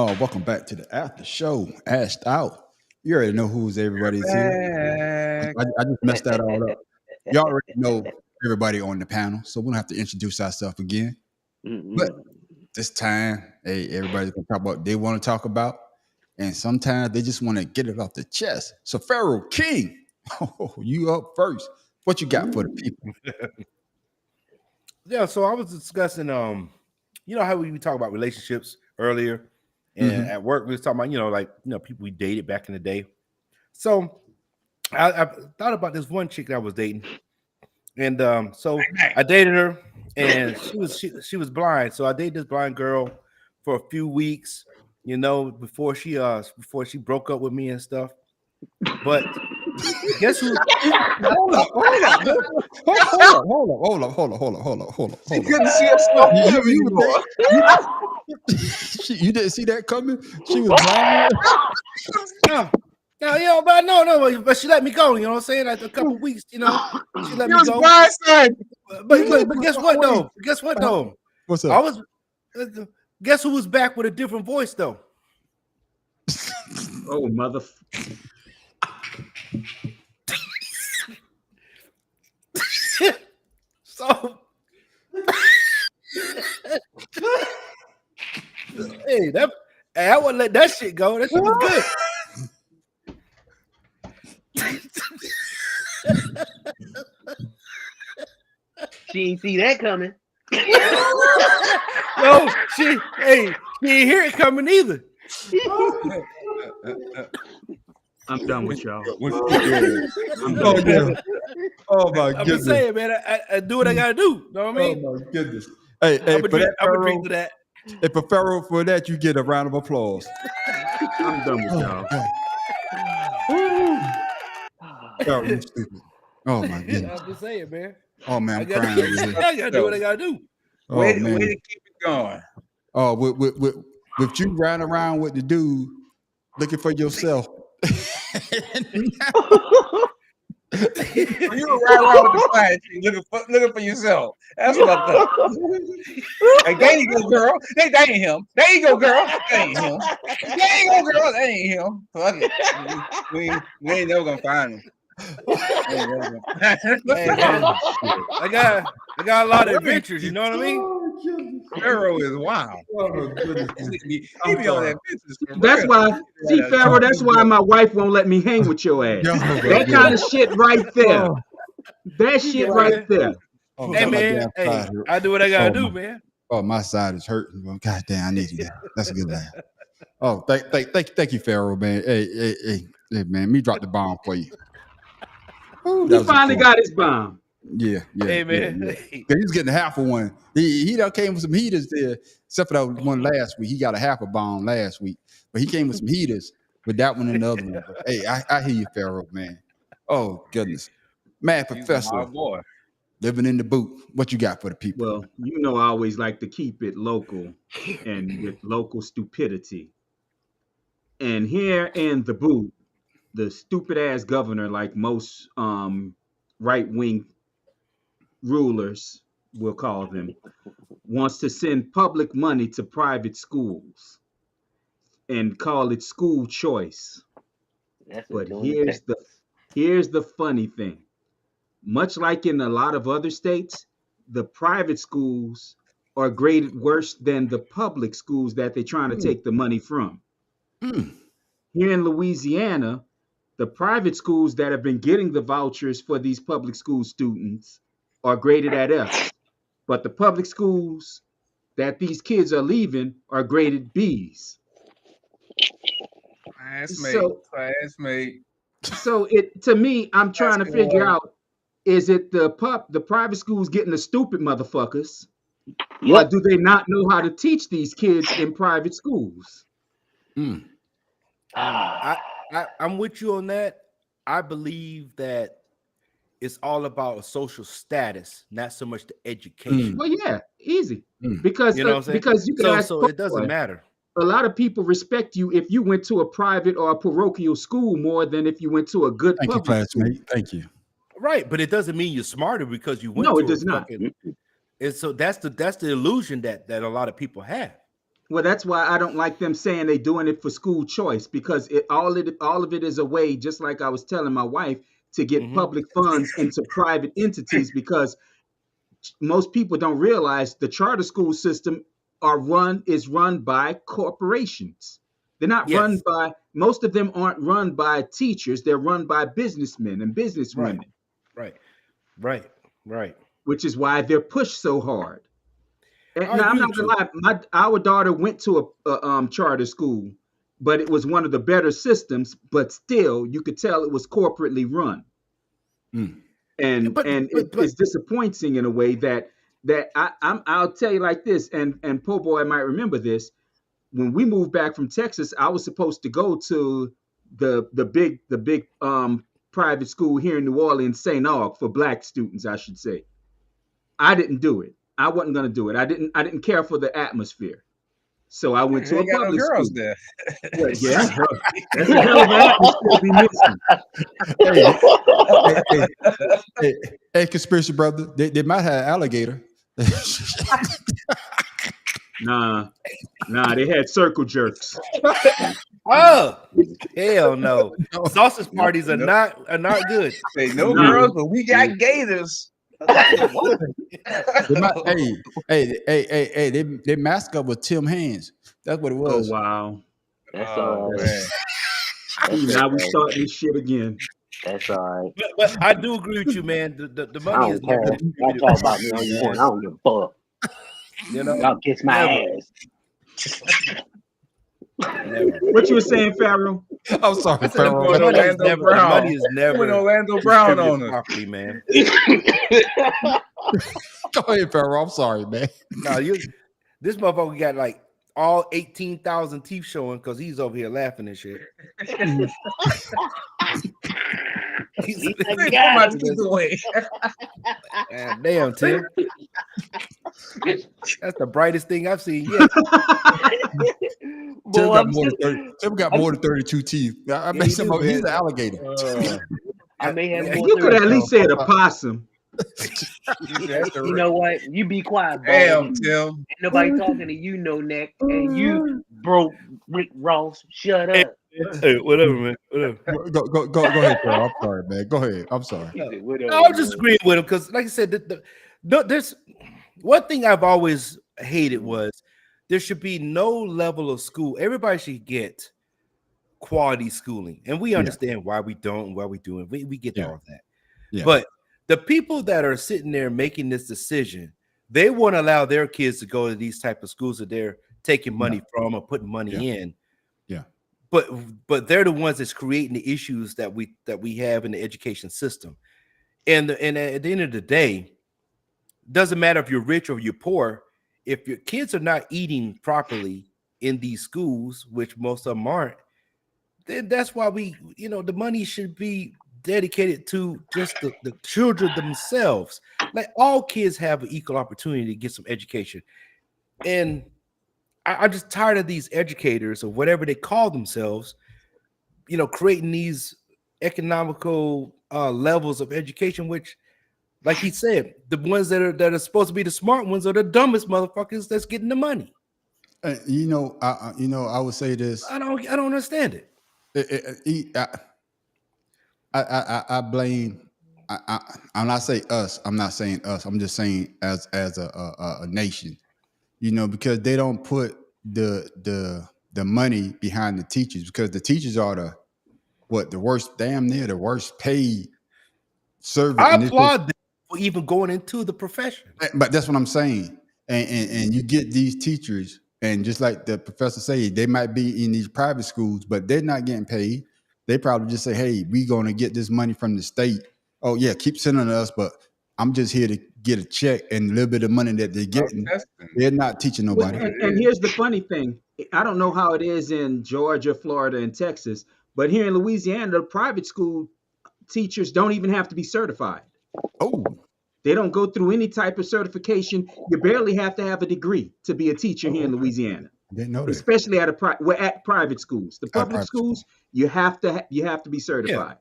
Oh, welcome back to the after show. Ashed out. You already know who's everybody's here. Back. I just messed that all up. You already know everybody on the panel, so we don't have to introduce ourselves again. But Mm-mm. this time, hey, everybody's gonna talk about what they want to talk about, and sometimes they just want to get it off the chest. So, Pharaoh King, oh, you up first? What you got for the people? Yeah, so I was discussing you know how we talk about relationships earlier, and Mhm. at work we was talking about, people we dated back in the day. So I thought about this one chick that I was dating, and so I dated her, and she was blind. So I dated this blind girl for a few weeks, before she broke up with me and stuff. But guess who? Hold up, hold up, man. Hold up. She couldn't see herself You, anymore. you didn't see that coming? She was blind. But she let me go. You know what I'm saying? Like a couple weeks, she let He me was go. blindsided. But guess what though? Guess what though? What's I up? was. Guess who was back with a different voice though? Oh, mother. So, I wouldn't let that shit go. That shit was good. She ain't see that coming. Yo, she didn't hear it coming either. I'm done with y'all. Oh, yeah. Oh my I'm goodness. just saying, man. I do what I gotta do. Know what I mean? Oh my goodness. Hey, I'm for gonna that, drink to that. Hey, for Pharaoh, for that, you get a round of applause. I'm done with y'all. Pharaoh, you stupid. Oh my goodness. I'm just saying, man. Oh man, I I'm gotta, crying over here. I gotta do what I gotta do. Oh Way man. to keep it going. Oh, with you riding around with the dude looking for yourself. You were right around with the flag, looking for yourself. That's what I thought. Like, there you go, girl. That ain't him. There you go, girl. That ain't him. There you go, girl. That ain't him. Fuck it. We ain't never gonna find him. Hey, man, I got a lot of adventures. You know what I mean? Pharaoh is wild. Oh my goodness. He be on that business. for That's real. why, see, Pharaoh, that's why my wife won't let me hang with your ass. Oh, my That kind of shit right there. Oh. That shit right there. Oh, Hey my man, damn hey, side hurt. I do what I gotta Oh, do, my- man. Oh, my side is hurting. Well, God damn, I needed that. That's a good laugh. Oh, thank you, Pharaoh, man. Hey, man, me drop the bomb for you. Ooh, that He was finally important. got his bomb. Yeah. Hey man, Yeah. He's getting half of one. He done came with some heaters there, except for that one last week. He got a half a bomb last week, but he came with some heaters with that one and the other one. But, hey, I hear you, Pharaoh, man. Oh goodness, man, He's a Professor wild boy. living in the boot. What you got for the people? Well, you know, I always like to keep it local and with local stupidity. And here in the boot, the stupid ass governor, like most right wing rulers, we'll call them, wants to send public money to private schools and call it school choice. That's But what doing in Texas. here's the funny thing. Much like in a lot of other states, the private schools are graded worse than the public schools that they're trying to take the money from. Mm. Here in Louisiana, the private schools that have been getting the vouchers for these public school students are graded at F. But the public schools that these kids are leaving are graded Bs. Classmate. So it to me, I'm trying to That's figure good. out, is it the private schools getting the stupid motherfuckers, or Yep. do they not know how to teach these kids in private schools? Mm. I'm with you on that. I believe that it's all about a social status, not so much the education. Well, yeah, easy. Mm. Because You know what I'm saying? because you can ask So it doesn't Paul, matter. a lot of people respect you if you went to a private or a parochial school more than if you went to a good Thank you, public school. classmate. Thank you. Right, but it doesn't mean you're smarter because you went No, to it does not. fucking. And so that's the illusion that a lot of people have. Well, that's why I don't like them saying they doing it for school choice, because all of it is a way, just like I was telling my wife, to get Mhm. public funds into private entities, because most people don't realize the charter school system is run by corporations. They're not run Yes. by, most of them aren't run by teachers, they're run by businessmen and Right. businesswomen, Right. Right. Right. which is why they're pushed so hard. And I now I'm agree not with you. gonna lie, our daughter went to a charter school, but it was one of the better systems. But still, you could tell it was corporately run, Mm. Yeah, and it's disappointing in a way I'll tell you like this, and po' boy might remember this. When we moved back from Texas, I was supposed to go to the big private school here in New Orleans, St. Aug, for black students, I should say. I didn't do it. I wasn't going to do it. I didn't care for the atmosphere. So I went They to a ain't got no public girls school. there. Well, yeah, that's a hell of an atmosphere to be missing. Hey, conspiracy brother, they might have alligator. Nah, they had circle jerks. Oh, hell no! Sausage parties are not good. Say no No. girls, but we got gators. What? Their mascot was Tim Hands. That's what it Oh was. wow! That's Oh, all right. man. Now we starting this shit again. That's all right. But I do agree with you, man. The I money is don't care. never Y'all talk about me all you want. I don't give a fuck. you know. Y'all kiss my Never. ass. Never. What you were saying, Pharaoh? I'm sorry, I said Pharaoh. going The money is Orlando never. The Brown. money is When never Orlando Brown on distributed it. properly, man. Go ahead, Pharaoh. I'm sorry, man. No, this motherfucker got like all 18,000 teeth showing because he's over here laughing and shit. He's He's Hey, like, put God, my I'm teeth away. God damn, Tim. That's the brightest thing I've seen yet. Tim boy, got I'm more than still, 30. Tim got more than 32 teeth. I he bet some do, of he's man. an alligator. I may have more You could at 30. least say a possum. You know what? You be quiet, boy. Damn, Tim. Ain't nobody talking to you, no neck. And you broke Rick Ross. Shut up. Hey, whatever, man. Whatever. Go ahead, Pharaoh. I'm sorry, man. Go ahead. I'm sorry. He said, whatever, No, I'm just man. agreeing with him because, like I said, there's one thing I've always hated was there should be no level of school. Everybody should get quality schooling, and we understand why we don't and why we do it. We get all of that. Yeah. But the people that are sitting there making this decision, they won't allow their kids to go to these type of schools that they're taking money from or putting money in. Yeah. But they're the ones that's creating the issues that we have in the education system. And at the end of the day, doesn't matter if you're rich or you're poor, if your kids are not eating properly in these schools, which most of them aren't, then that's why the money should be dedicated to just the children themselves. Like all kids have an equal opportunity to get some education. And I'm just tired of these educators or whatever they call themselves, creating these economical levels of education, which, like he said, the ones that are supposed to be the smart ones are the dumbest motherfuckers that's getting the money. I would say this. I don't understand it. I blame. I'm not saying us. I'm not saying us. I'm just saying as a nation. Because they don't put the money behind the teachers, because the teachers are the worst, damn near the worst paid servant. I applaud them for even going into the profession. But that's what I'm saying. And you get these teachers, and just like the professor said, they might be in these private schools, but they're not getting paid. They probably just say, hey, we're going to get this money from the state. Oh, yeah, keep sending us, but I'm just here to get a check, and a little bit of money that they're getting, they're not teaching nobody. And here's the funny thing. I don't know how it is in Georgia, Florida, and Texas, but here in Louisiana, the private school teachers don't even have to be certified. Oh. They don't go through any type of certification. You barely have to have a degree to be a teacher here in Louisiana. Didn't know that. Especially at private schools. The public schools, you have to be certified.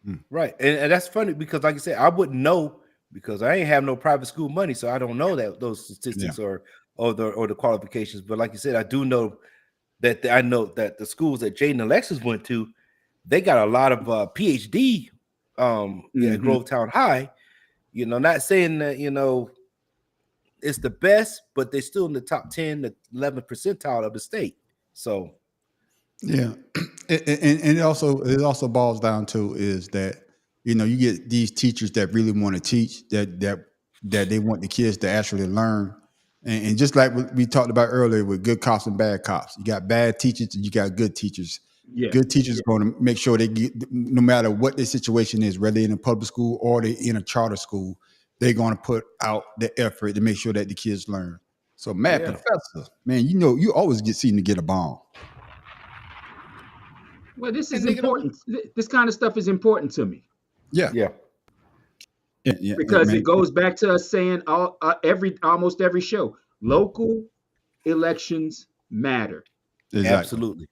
Yeah. Right. And that's funny because, like I said, I wouldn't know because I ain't have no private school money, so I don't know that those statistics are or the qualifications. But like you said, I do know that the schools that Jaden and Alexis went to, they got a lot of PhD at Grovetown High. You know, not saying that, you know, it's the best, but they're still in the top 10 to 11 percentile of the state. So yeah, and it also boils down to is that, you know, you get these teachers that really want to teach, that they want the kids to actually learn. And just like we talked about earlier with good cops and bad cops, you got bad teachers and you got good teachers. Yeah. Good teachers are going to make sure they get, no matter what the situation is, whether in a public school or they in a charter school, they're going to put out the effort to make sure that the kids learn. So, Matt Professor, man, you know, you always seem to get a bomb. Well, this is important. This kind of stuff is important to me. Yeah. Because it goes back to us saying almost every show, local elections matter. Exactly.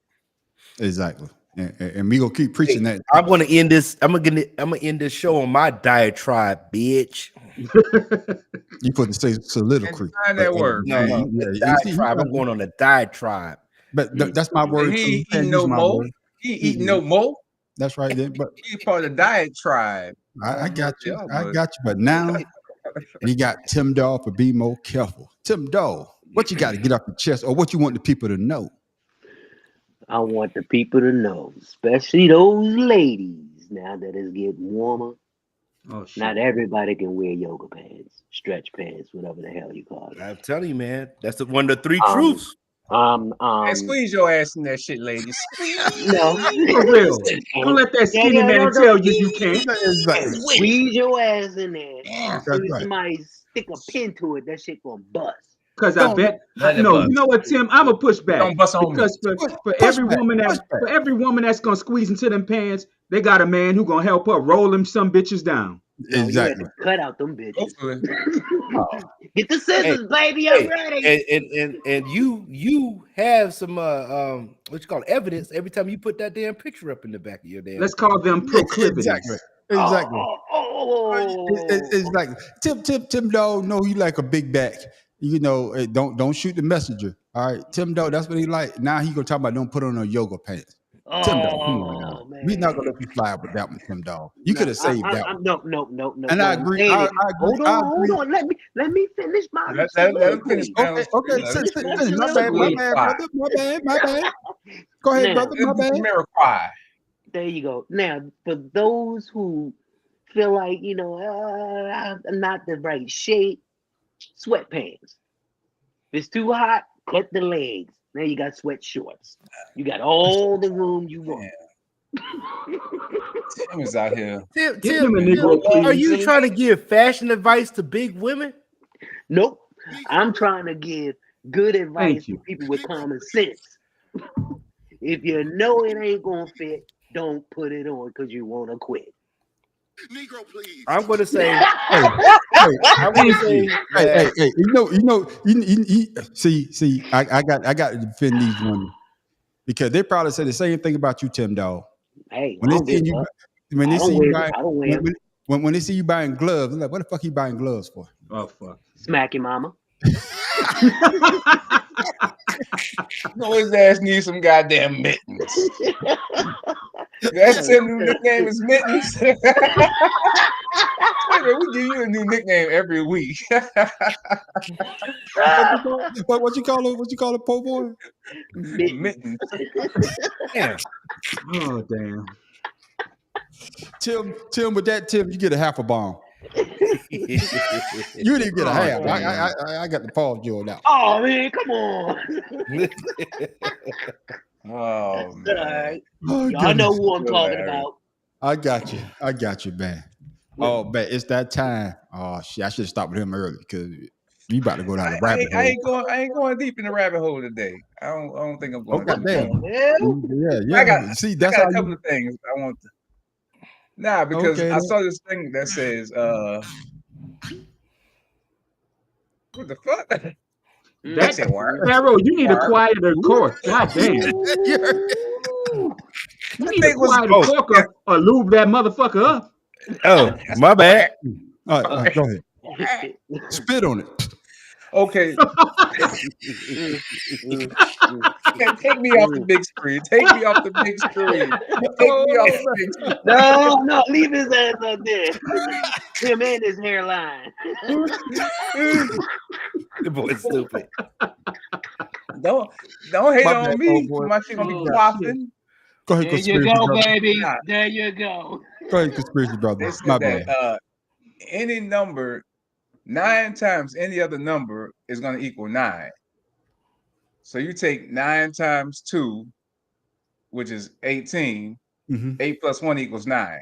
Exactly. And we gonna keep preaching that. I'm gonna end this. I'm gonna end this show on my diatribe, bitch. You put the soliloquy. Find that word. No, diatribe. I'm going on a diatribe. But that's my word. He eat no more. He eat no more. That's right then. But He part of the diatribe. I got you. I got you. But now we got Tim Dahl for Be More Careful. Tim Dahl, what you got to get off your chest, or what you want the people to know? I want the people to know, especially those ladies, now that it's getting warmer. Oh shit. Not everybody can wear yoga pants, stretch pants, whatever the hell you call it. I'm telling you, man, that's one of the three truths. Hey, squeeze your ass in that shit, ladies. No, For real. Don't let that skinny man tell you can't. squeeze your ass in there. That's As soon as right. somebody stick a pin to it, that shit gonna bust. Because I bet you know what, Tim, I'm gonna push back. Don't bust on me. Because for every woman that's gonna squeeze into them pants, they got a man who gonna help her roll them some bitches down. No, Exactly. you had to cut out them bitches. Hopefully. Get the scissors, baby. I'm ready. And you have some what you call it, evidence every time you put that damn picture up in the back of your damn. Let's call them proclivities. Exactly. Oh. Exactly. Tim Dahl, know you like a big back. You know, don't shoot the messenger. All right, Tim Dahl, that's what he like. Now he gonna talk about don't put on no yoga pants. Tim Dahl, come on now. Man. We're not gonna let you fly with that one, Tim Dahl. You could have saved that one. No. And I agree. I agree. Hold on. Let me finish my. Let him finish. Okay. Finish. My bad. Go ahead, Now, brother. My bad. There you go. Now, for those who feel like, you know, I'm not the right shape, sweatpants. If it's too hot, cut the legs. Now you got sweat shorts. You got all the room you want. Tim is out here. Tim, are you trying to give fashion advice to big women? Nope. I'm trying to give good advice to people with common sense. If you know it ain't gonna fit, don't put it on because you want to quit. Negro, please. I'm going to say, I'm gonna say, hey, see, I got to defend these women because they probably say the same thing about you, Tim Dahl. Hey, When they see you buying gloves, they're like, what the fuck you buying gloves for? Oh fuck. smack your mama. No, his ass needs some goddamn mittens. That's Tim's new nickname is Mittens. We give you a new nickname every week. What you call it? What you call it, po' boy? Mittens. damn. Oh damn. Tim, with that, Tim, you get a half a bomb. You didn't get a half. I got the Paul Joe now. Oh man, come on. Oh man. Alright. Oh, Y'all know goodness. who I'm talking about. I got you, man. Oh, man, it's that time. Oh shit, I should have stopped with him early because you about to go down the rabbit hole. I ain't going deep in the rabbit hole today. I don't think I'm going. Okay, damn. Yeah. Yeah. I got- See, I that's got how a couple you. of things I want to. Nah, because Okay, I then. saw this thing that says, what the fuck? That's it, word. Pharaoh, you need a quieter course. God damn. You need to think was- quiet the fuck up or lube that motherfucker up. Oh, my bad. All right, go ahead. Spit on it. Okay, man, take me off the big screen. Take me off the big screen. Take me off the big screen. No, leave his ass up there. Him and his hairline. The boy's stupid. Don't hate My on bad, me. old boy. My shit gonna be Oh, flopping. Go ahead, There you conspiracy go, brother. baby. Nah. There you go. Go ahead, conspiracy brother. They My said bad. that any number 9 times any other number is gonna equal 9. So you take 9 times 2, which is 18. Mm-hmm. 8 plus 1 equals 9.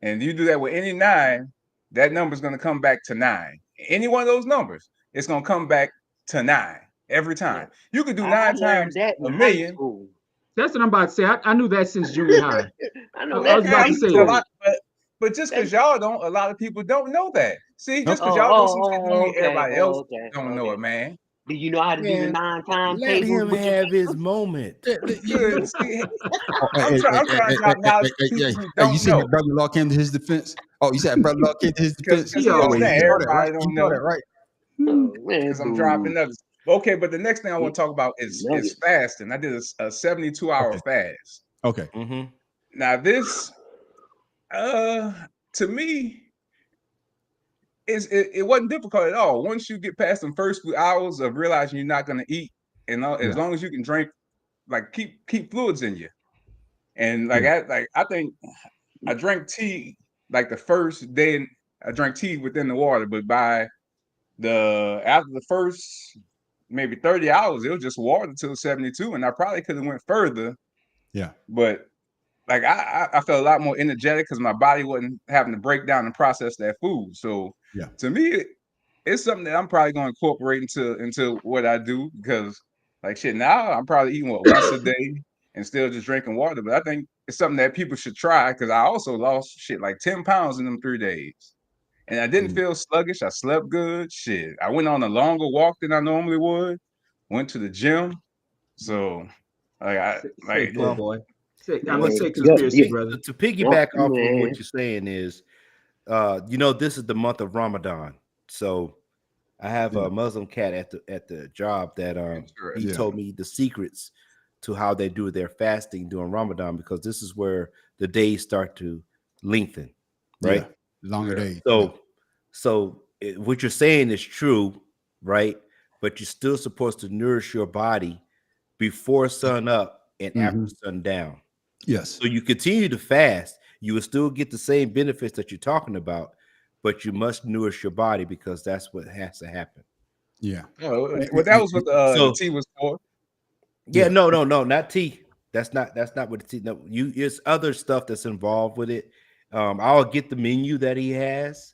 And you do that with any 9, that number is going to come back to 9. Any one of those numbers, it's going to come back to 9 every time. You could do 9 I learned times that in a high million. school. That's what I'm about to say. I knew that since junior high. I know I was that. about Yeah, to you say do a that. lot, but just because y'all don't, a lot of people don't know that. See, just because Oh, y'all know some shit, don't mean okay. everybody else Okay. don't know it, man. Do you know how to do the Man, 9 Let tables? him with your have his moment. Good. See, Oh, I'm trying to drop knowledge to people who you don't see how know. brother-in-law came to his defense? Oh, you said brother-in-law came to his defense? Because He he always understand do. You saw that, everybody right? don't You saw know. that, right? Oh, man, Because I'm dropping nuggets. Okay, but the next thing I want to talk about is Nuggets. fasting. I did a 72-hour fast. Okay. Mm-hmm. Now this, to me, it wasn't difficult at all. Once you get past the first few hours of realizing you're not going to eat, and as long as you can drink, like keep fluids in you, and like I think I drank tea like the first day. I drank tea within the water, but by after the first maybe 30 hours, it was just water till 72, and I probably could have went further. Yeah. But like I felt a lot more energetic because my body wasn't having to break down and process that food. So Yeah. to me, it's something that I'm probably going to incorporate into what I do, because like shit now I'm probably eating once a day and still just drinking water. But I think it's something that people should try, because I also lost shit like 10 pounds in them 3 days. And I didn't feel sluggish. I slept good. Shit. I went on a longer walk than I normally would. Went to the gym. So Say, Well, boy. Say, I'm Man, gonna say yeah, conspiracy, brother. to piggyback off of man. what you're saying is, this is the month of Ramadan. So I have a Muslim cat at the job that he Yeah. told me the secrets to how they do their fasting during Ramadan, because this is where the days start to lengthen, right? Yeah. Longer days. So what you're saying is true, right? But you're still supposed to nourish your body before sun up and after sun down. Yes. So you continue to fast, you will still get the same benefits that you're talking about, but you must nourish your body, because that's what has to happen. Yeah. well, that was what the tea was for. Yeah, no, not tea. That's not what the tea. No, it's other stuff that's involved with it. I'll get the menu that he has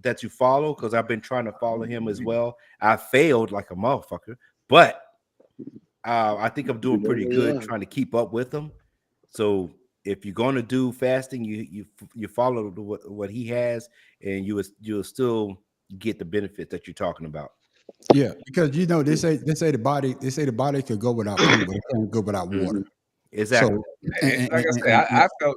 that you follow, because I've been trying to follow him as well. I failed like a motherfucker, but I think I'm doing pretty good trying to keep up with him. So if you're going to do fasting, you follow what he has, and you'll still get the benefit that you're talking about. Yeah, because they say the body could go without food, but it can't go without water. Exactly. So, And like I said, I felt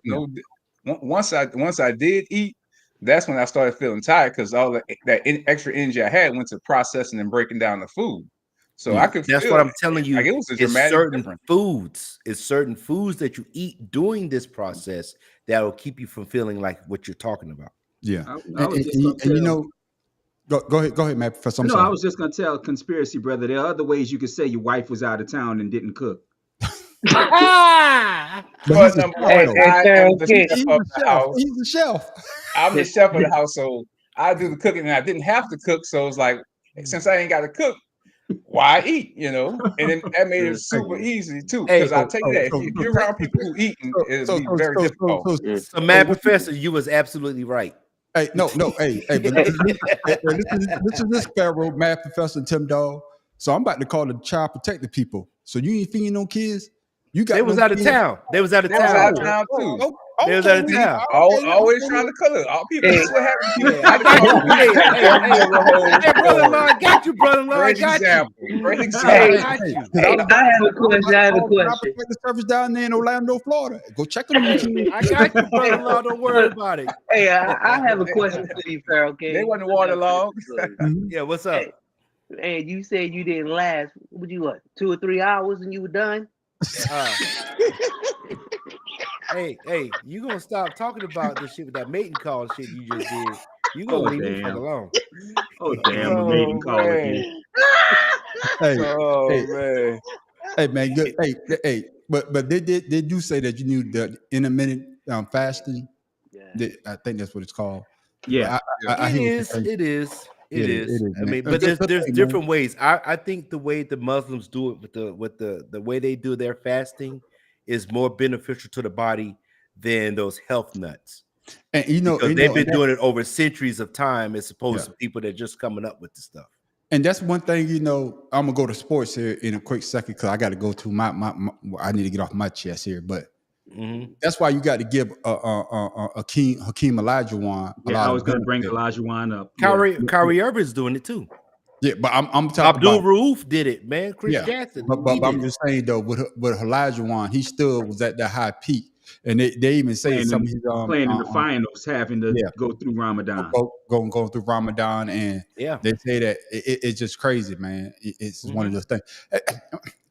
once I did eat, that's when I started feeling tired, because all that extra energy I had went to processing and breaking down the food. So I could That's feel what I'm telling you. like it was a It's dramatic certain difference. foods. It's certain foods that you eat during this process that will keep you from feeling like what you're talking about. yeah, I was just gonna tell. Go ahead, Matt. Professor. No, I was just gonna tell conspiracy brother. There are other ways you could say your wife was out of town and didn't cook. But But he's a number chef, one, though. I am the Okay. chef of the house. He's a chef. I'm the chef of the household. I do the cooking, and I didn't have to cook, so it's like, since I ain't got to cook, why eat? And then that made it super easy too. Because I'll tell you that if you're around people who eating, it'll be very difficult. So, Mad Professor, you was absolutely right. Hey, no, hey, but listen to this, Pharaoh, Math Professor Tim Dog. So I'm about to call the child protective people. So you ain't feeding no kids? You got They was no out of kids. town. They was out of They was out of town. town too. Oh, They was okay, out of man. town. Always trying to color. All people. This is what happens. People Yeah, I try to got you. color. Hey, brother-in-law, I got you, brother-in-law. I Great got example. you. Great I example. got you. Hey, I have a question. I have a question. The service down there in Orlando, Florida. Go check on Hey, them. I got you, brother-in-law. Don't worry about it. Hey, I have a question for you, Pharaoh. Okay, They wasn't waterlogged. Yeah, what's up? Hey, and you said you didn't last. What you what? 2 or 3 hours and you were done? Uh, hey, you gonna stop talking about this shit with that mating call shit you just did? You gonna Oh, leave me fuck damn. alone? Oh damn, a mating call again. Hey, Oh hey, man. hey, man, good. Hey, but they do say that you need the intermittent fasting. Yeah. I think that's what it's called. Yeah. But I It hear what you're is. saying. It is. Yeah, It it is. is, I man. mean, It's but just there's the thing, different ways. I think the way the Muslims do it with the way they do their fasting is more beneficial to the body than those health nuts. And Because they've been and doing it over centuries of time as opposed to people that are just coming up with the stuff. And that's one thing, I'm gonna go to sports here in a quick second because I got to go to my I need to get off my chest here, but that's why you got to give Hakeem Olajuwon a Yeah, I lot was of gonna bring benefit. Olajuwon up. Kyrie Irving's doing it too. Yeah, but I'm talking Abdul about Rauf did it, man. Chris yeah, Jackson. but he I'm did it. just saying though, with Olajuwon, he still was at that high peak, and they even say playing, some of in, his playing in the finals, having to go through Ramadan. Going through Ramadan, and Yeah. they say that it's just crazy, man. It's one of those things.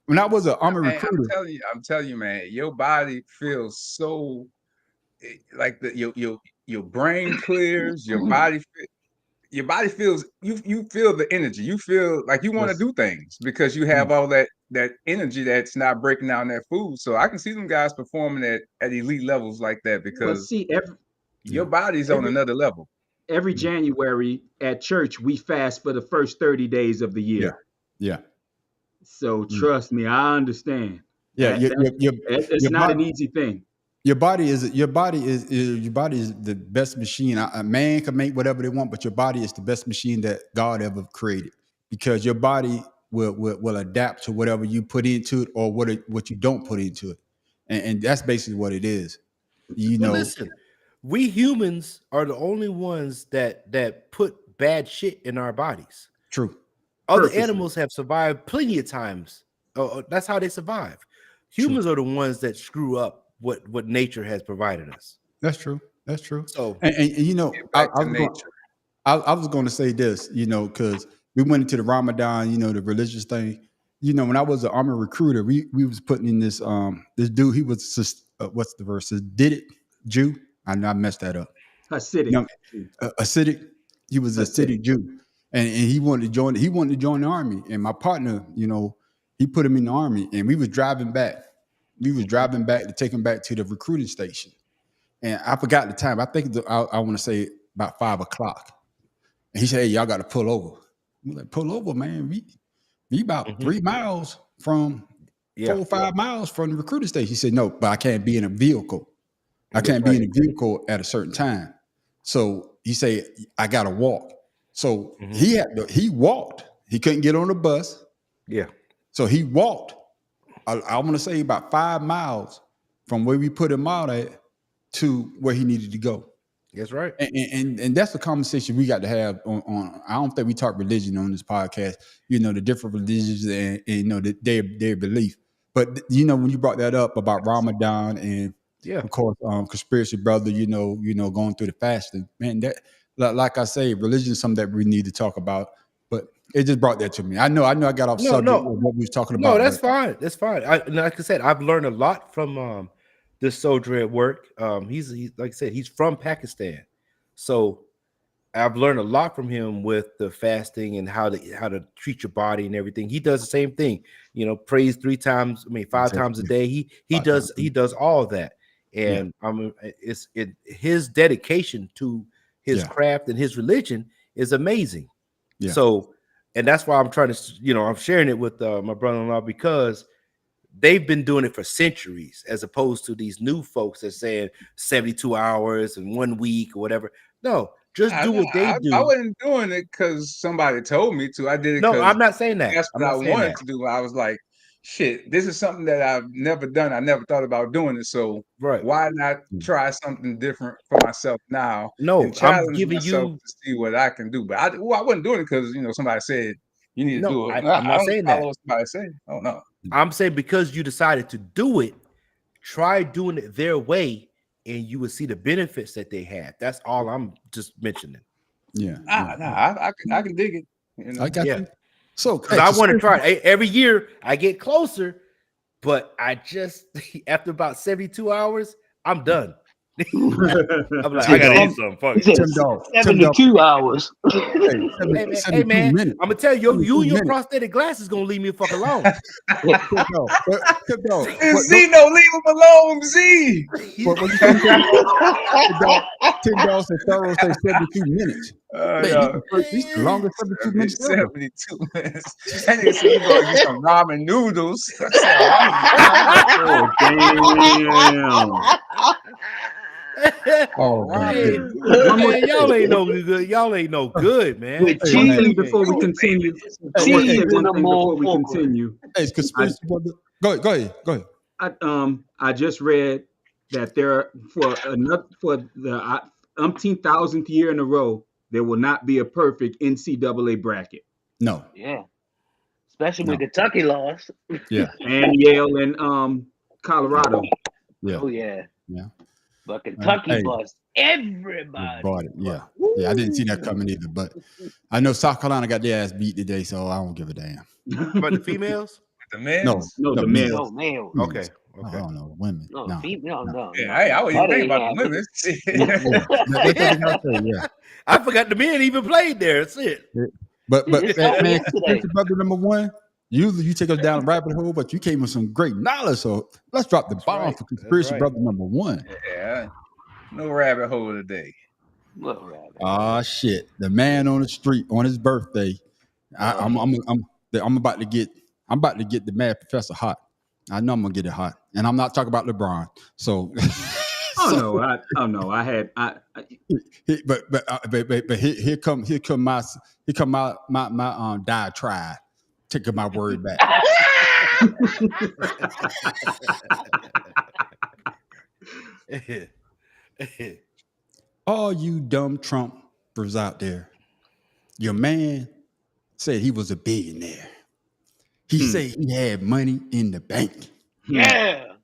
When I was an army Man, recruiter, I'm telling you, man, your body feels so like your brain clears, your body feels you feel the energy. You feel like you want to do things because you have all that energy that's not breaking down that food. So I can see them guys performing at elite levels like that because your body's on another level. Every January at church, we fast for the first 30 days of the year. Yeah. So trust me, I understand. Yeah, it's not an easy thing. Your body is the best machine. A man can make whatever they want, but your body is the best machine that God ever created because your body will adapt to whatever you put into it or what you don't put into it, and that's basically what it is. Listen, we humans are the only ones that put bad shit in our bodies. True. Other animals have survived plenty of times. That's how they survive. Humans are the ones that screw up what nature has provided us. That's true. So and I was going to say this, because we went into the Ramadan, the religious thing. When I was an army recruiter, we was putting in this this dude. He was just, what's the verse? Did it Jew? I know I messed that up. Hasidic. Hasidic. He was a Hasidic Jew, and he wanted to join. He wanted to join the army, and my partner, he put him in the army, and we was driving back. To take him back to the recruiting station, and I forgot the time. I think I want to say about 5 o'clock. And he said, "Hey, y'all got to pull over." I'm like, "Pull over, man. We about 3 miles from 4 or 5 miles from the recruiting station." He said, "No, but I can't be in a vehicle. I can't be in a vehicle at a certain time." So he said, "I got to walk." So he walked. He couldn't get on the bus. Yeah. So he walked. I want to say about 5 miles from where we put him out at to where he needed to go. That's right. And that's the conversation we got to have on. I don't think we talk religion on this podcast. The different religions and their belief. But when you brought that up about Ramadan and of course conspiracy brother, going through the fasting, man, that like I say, religion is something that we need to talk about. But it just brought that to me. I know I got off subject of what we was talking about. No, that's fine. That's fine. Like I said, I've learned a lot from this soldier at work. He's like I said, he's from Pakistan, so I've learned a lot from him with the fasting and how to treat your body and everything. He does the same thing. Prays 5 times a day. He does all that, and his dedication to his craft and his religion is amazing. Yeah. So, and that's why I'm trying to, I'm sharing it with my brother-in-law because they've been doing it for centuries, as opposed to these new folks that saying 72 hours and 1 week or whatever. No, just do what they do. I wasn't doing it because somebody told me to. I did it. No, I'm not saying that. That's what I wanted to do. I was like, shit, this is something that I've never done. I never thought about doing it. So Right. why not try something different for myself now No, and I'm challenge giving myself you. to see what I can do? But I wasn't doing it because somebody said you need to No, do it. I'm I not don't saying follow that. what somebody said. Oh no. I'm saying because you decided to do it, try doing it their way, and you will see the benefits that they have. That's all I'm just mentioning. Yeah. I can dig it. I got Yeah. you. So, Because I want to try it. Every year I get closer, but I just after about 72 hours, I'm done. I'm like, I gotta eat some. Fuck He it. said Tim Dog. 72 hours. Hey, Hey man, minutes. I'm gonna tell you, you and your 72 minutes. prosthetic glasses gonna leave me fuck alone. Tim Dog. Tim Dog. And Z, no, leave him alone, Z. What you say, Tim Dog? Tim Dog said Pharaoh say 72 minutes. Man, he's the longest 72 minutes ever. 72 minutes. That nigga said you gonna get some ramen noodles. Oh, damn. Oh, my Hey, goodness. man, y'all ain't no good. Y'all ain't no good, man. With Hey, One man. thing before we continue. I want to cheese say in one the thing before we motherfucker. continue. Hey, it's conspiracy brother. Go ahead. I just read that there for the umpteenth thousandth year in a row, there will not be a perfect NCAA bracket. No. Yeah. Especially No. when Kentucky lost. Yeah. And Yale and Colorado. Yeah. Oh, yeah. Yeah. But Kentucky Hey. bust everybody. Bought it. Yeah. Yeah. I didn't see that coming either, but I know South Carolina got their ass beat today, so I don't give a damn. But the females? The men. No, the men. men. Oh, man. Okay. I don't know. Women. No, No. female, no. Yeah, hey, I wasn't even That thinking ain't about the women. That's what I gotta say, yeah. I forgot the men even played there. That's it. But It's man, only man, yesterday. conspiracy brother number one, usually you take us down a rabbit hole, but you came with some great knowledge. So let's drop the bomb right. for conspiracy That's right. brother number one. Yeah, no rabbit hole today. Well, rabbit. Ah, shit. The man on the street on his birthday. I'm about to get the Mad Professor hot. I know I'm gonna get it hot, and I'm not talking about LeBron. So, but here come my diatribe. Taking my word back. All you dumb Trumpers out there, your man said he was a billionaire. He said he had money in the bank. Yeah.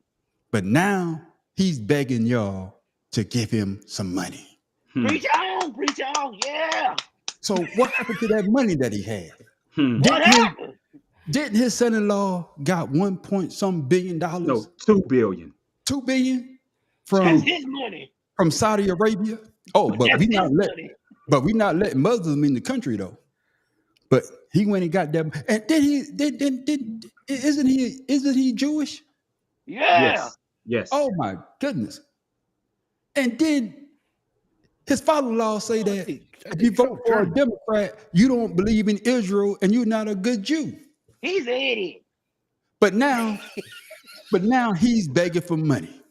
But now he's begging y'all to give him some money. Preach on, yeah. So what happened to that money that he had? What happened? Didn't his son-in-law got 1 point some billion dollars? No, $2 billion. $2 billion That's his money. from Saudi Arabia. Oh, but That's we his not money. letting Muslims in the country though. But he went and got them. And isn't he Jewish? Yeah. Yes. Oh my goodness. And did his father-in-law say that if you vote for a Democrat, you don't believe in Israel and you're not a good Jew? He's an idiot. But now he's begging for money.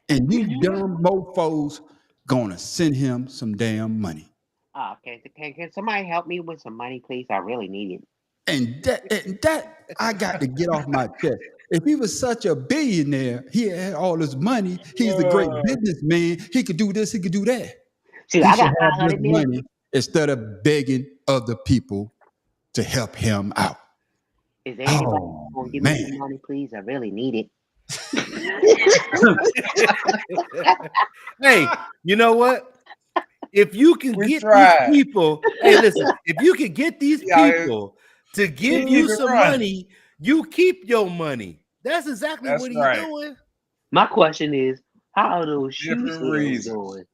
And you dumb mofos gonna send him some damn money. Oh, can somebody help me with some money, please? I really need it. And that I got to get off my chest. If he was such a billionaire, he had all this money, he's a great businessman, he could do this, he could do that. See, He I should got have 500 this million. money instead of begging other people to help him out. Is there anybody Oh, gonna give me man. some money, please? I really need it. Hey, you know what? If you can We get tried. these people, hey, listen, if you can get these Yeah, people to give you you can some run. money, you keep your money. That's exactly That's what he's right. doing. My question is, how are those shoe Different sales reasons. doing?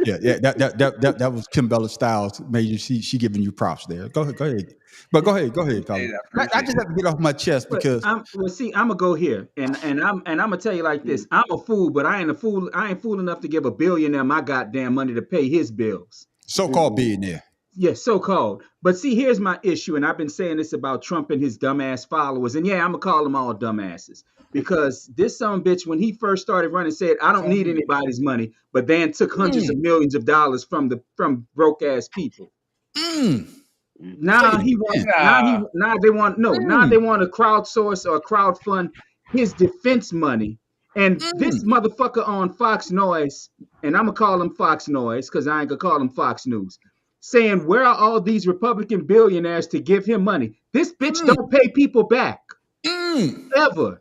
Yeah, that was Kim Bella Styles. Major, she giving you props there. Go ahead. But go ahead, Hey, fellas. I I appreciate just have to get off my chest But because I'm gonna go here and I'm gonna tell you like this. I'm a fool, but I ain't fool enough to give a billionaire my goddamn money to pay his bills. so-called billionaire. Yes, so-called. But see, here's my issue, and I've been saying this about Trump and his dumbass followers. And yeah, I'm gonna call them all dumbasses. Because this son of a bitch, when he first started running, said, I don't need anybody's money, but then took hundreds of millions of dollars from broke ass people. Mm. Now he wants. Now they want Now they want to crowdsource or crowdfund his defense money. And this motherfucker on Fox Noise, and I'm gonna call him Fox Noise because I ain't gonna call him Fox News, saying where are all these Republican billionaires to give him money? This bitch don't pay people back ever.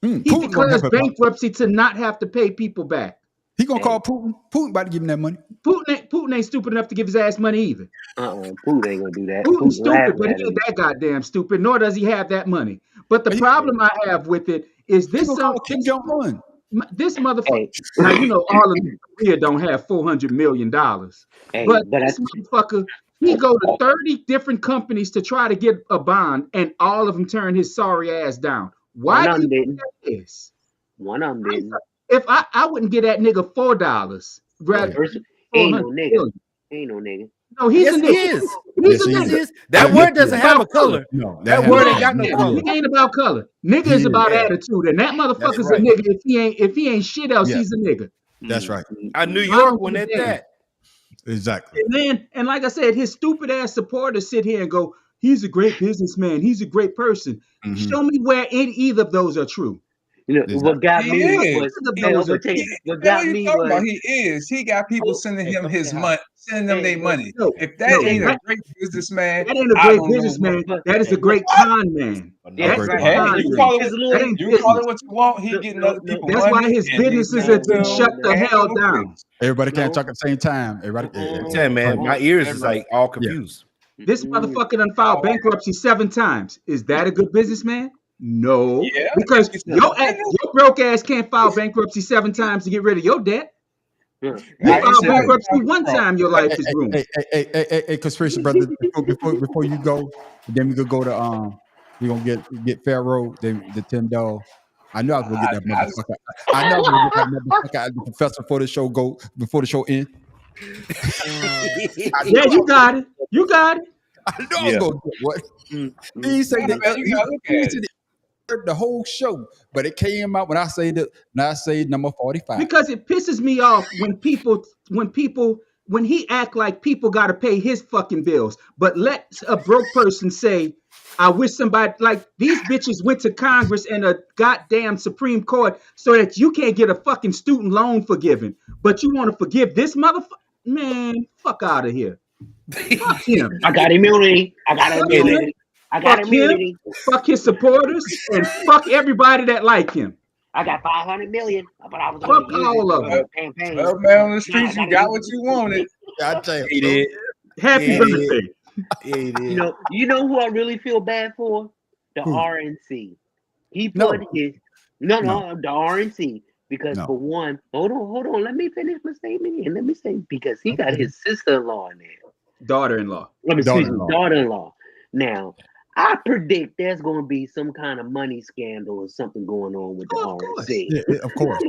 He declares bankruptcy to not have to pay people back. He gonna call Putin. Putin about to give him that money. Putin ain't stupid enough to give his ass money either. Putin ain't gonna do that. Putin's stupid, but he ain't that goddamn stupid, nor does he have that money. But the problem I have with it is this Kim Jong-un. This motherfucker. Now you know all of Korea don't have $400 million. But this motherfucker, he go to 30 different companies to try to get a bond, and all of them turn his sorry ass down. Why do you think that is? One of them didn't. If I wouldn't get that nigga $4, rather ain't no nigga. No, he's a nigga. He is. He's a nigga. That word doesn't have a color. No, that word ain't got no color. It ain't about color. Nigga is about attitude, and that motherfucker's a nigga. If he ain't shit else, he's a nigga. That's right. A New York one at that. Exactly. And like I said, his stupid ass supporters sit here and go, "He's a great businessman. He's a great person." Show me where either of those are true. You know what got me was he got people sending him his money, sending them their money. If that ain't a great businessman, that ain't a great businessman. That is a great con man. You call it what you want. He getting other people. That's why his businesses have been shut the hell down. Everybody can't talk at the same time. Everybody, man, my ears is like all confused. This motherfucker done filed bankruptcy 7 times. Is that a good businessman? No, because your broke ass can't file bankruptcy 7 times to get rid of your debt. You filed bankruptcy 1 time, your life is ruined. Hey, conspiracy brother. Before you go, then we could go to we gonna get Pharaoh, then the Tim Dog. I know I was gonna get that motherfucker. I know I was gonna get that motherfucker out of the professor before the show end. Yeah, you got it. You got it. I know I was gonna get what he said. The whole show, but it came out when I say number 45 because it pisses me off when he act like people got to pay his fucking bills, but let a broke person say, I wish somebody like these bitches went to Congress and a goddamn Supreme Court so that you can't get a fucking student loan forgiven, but you want to forgive this motherfucker. Man, fuck out of here. Fuck him. I got immunity. Fuck his supporters and fuck everybody that like him. I got 500 million, but I was fuck all of them. Well, man, on the streets, you got what you wanted. I tell you, he did. Happy birthday. You know who I really feel bad for? The RNC. He put the RNC because for one, hold on, let me finish my statement and let me say because he got his sister-in-law in there. Daughter-in-law. Daughter-in-law. Now, I predict there's going to be some kind of money scandal or something going on with the RNC. Yeah, of course.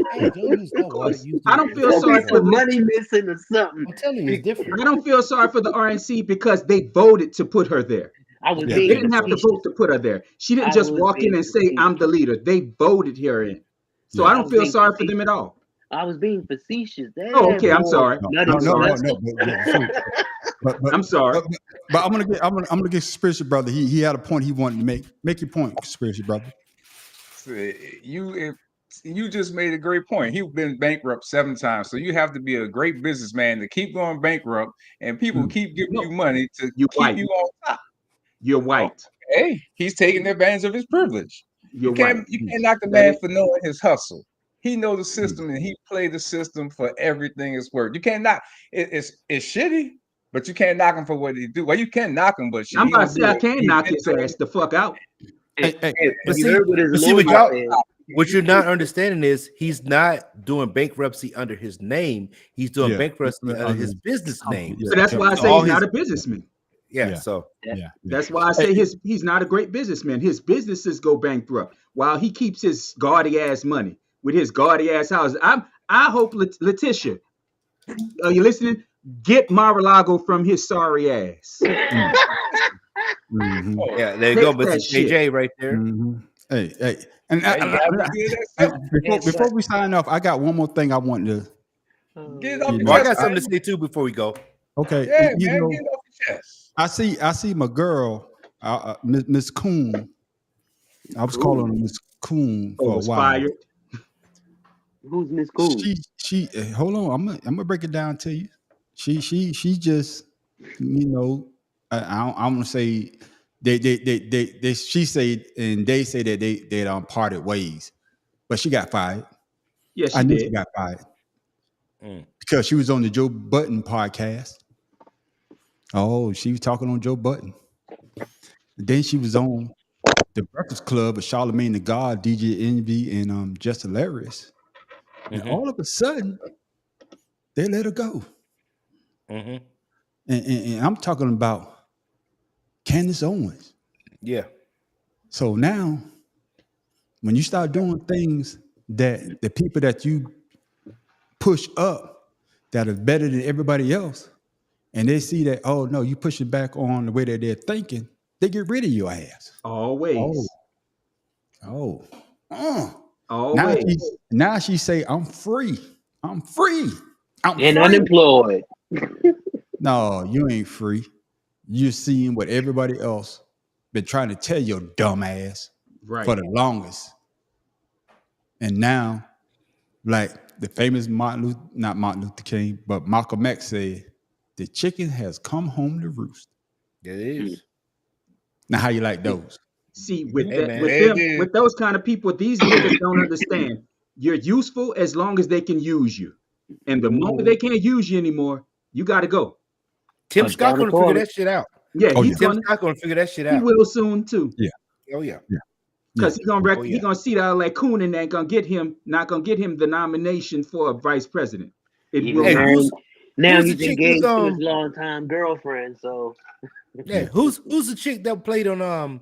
I don't feel sorry for money missing or something. I'm telling you, it's different. I don't feel sorry for the RNC because they voted to put her there. They didn't have to vote to put her there. She didn't just walk in and say, I'm the leader. They voted her in. So I don't feel sorry for them at all. I was being facetious. Oh, okay. I'm sorry. No. But I'm sorry. But I'm gonna get conspiracy brother. He had a point he wanted to make. Make your point, conspiracy brother. You just made a great point. He's been bankrupt 7 times, so you have to be a great businessman to keep going bankrupt, and people keep giving you money to keep you on top. You're white. Hey, he's taking advantage of his privilege. You can't knock the man for knowing his hustle. He knows the system and he played the system for everything it's worth. You can't knock it's shitty, but you can't knock him for what he do. Well, you can knock him, but I'm about to say I can't knock his ass the fuck out. What you're not understanding is he's not doing bankruptcy under his name. He's doing bankruptcy under his business name. So that's why I say he's not a businessman. So that's why I say he's not a great businessman. His businesses go bankrupt while he keeps his gaudy ass money with his gaudy ass house. I hope Letitia, are you listening? Get Mar-a-Lago from his sorry ass. Mm-hmm. Yeah, there you go, Mr. JJ right there. Mm-hmm. Hey, and before we sign off, I got one more thing I want to. Get off I got something to say too before we go. Okay, yeah, man, get off Yes. I see my girl, Miss Coon. I was calling her Miss Coon Oh, for a was while. fired. Who's Miss Cool? She hold on, I'm gonna break it down to you. She just, you know, I'm gonna say they she said, and they say that they parted ways, but she got fired. Yeah, I she knew she did. got fired Mm. because she was on the Joe Button podcast. Oh, she was talking on Joe Button. And then she was on the Breakfast Club with Charlamagne the God, DJ Envy, and Just Hilarious. And Mhm. all of a sudden, they let her go. Mhm. And I'm talking about Candace Owens. Yeah. So now, when you start doing things that the people that you push up that are better than everybody else, and they see that, oh no, you pushing back on the way that they're thinking, they get rid of your ass. Always. Oh, uh. Always. Now she say, I'm free. I'm free. I'm And free. unemployed. No, you ain't free. You're seeing what everybody else been trying to tell your dumb ass Right. for the longest. And now, like the famous not Martin Luther King, but Malcolm X said, the chicken has come home to roost. It is. Now, how you like those? See, with Hey, that, man. with They them, did. with those kind of people, these niggas don't understand. You're useful as long as they can use you, and the moment they can't use you anymore, you got to go. Tim Punch Scott down the gonna figure corner. that shit out. Yeah, Oh, he's yeah. Tim gonna. Scott gonna figure that shit He out. will soon too, Oh yeah. because he's gonna Oh, he yeah. gonna see that like Coonan ain't gonna get him, not gonna get him the nomination for a vice president. It Even will Hey, not. though now who's the he's chick who's engaged to his longtime girlfriend, so yeah, who's the chick that played on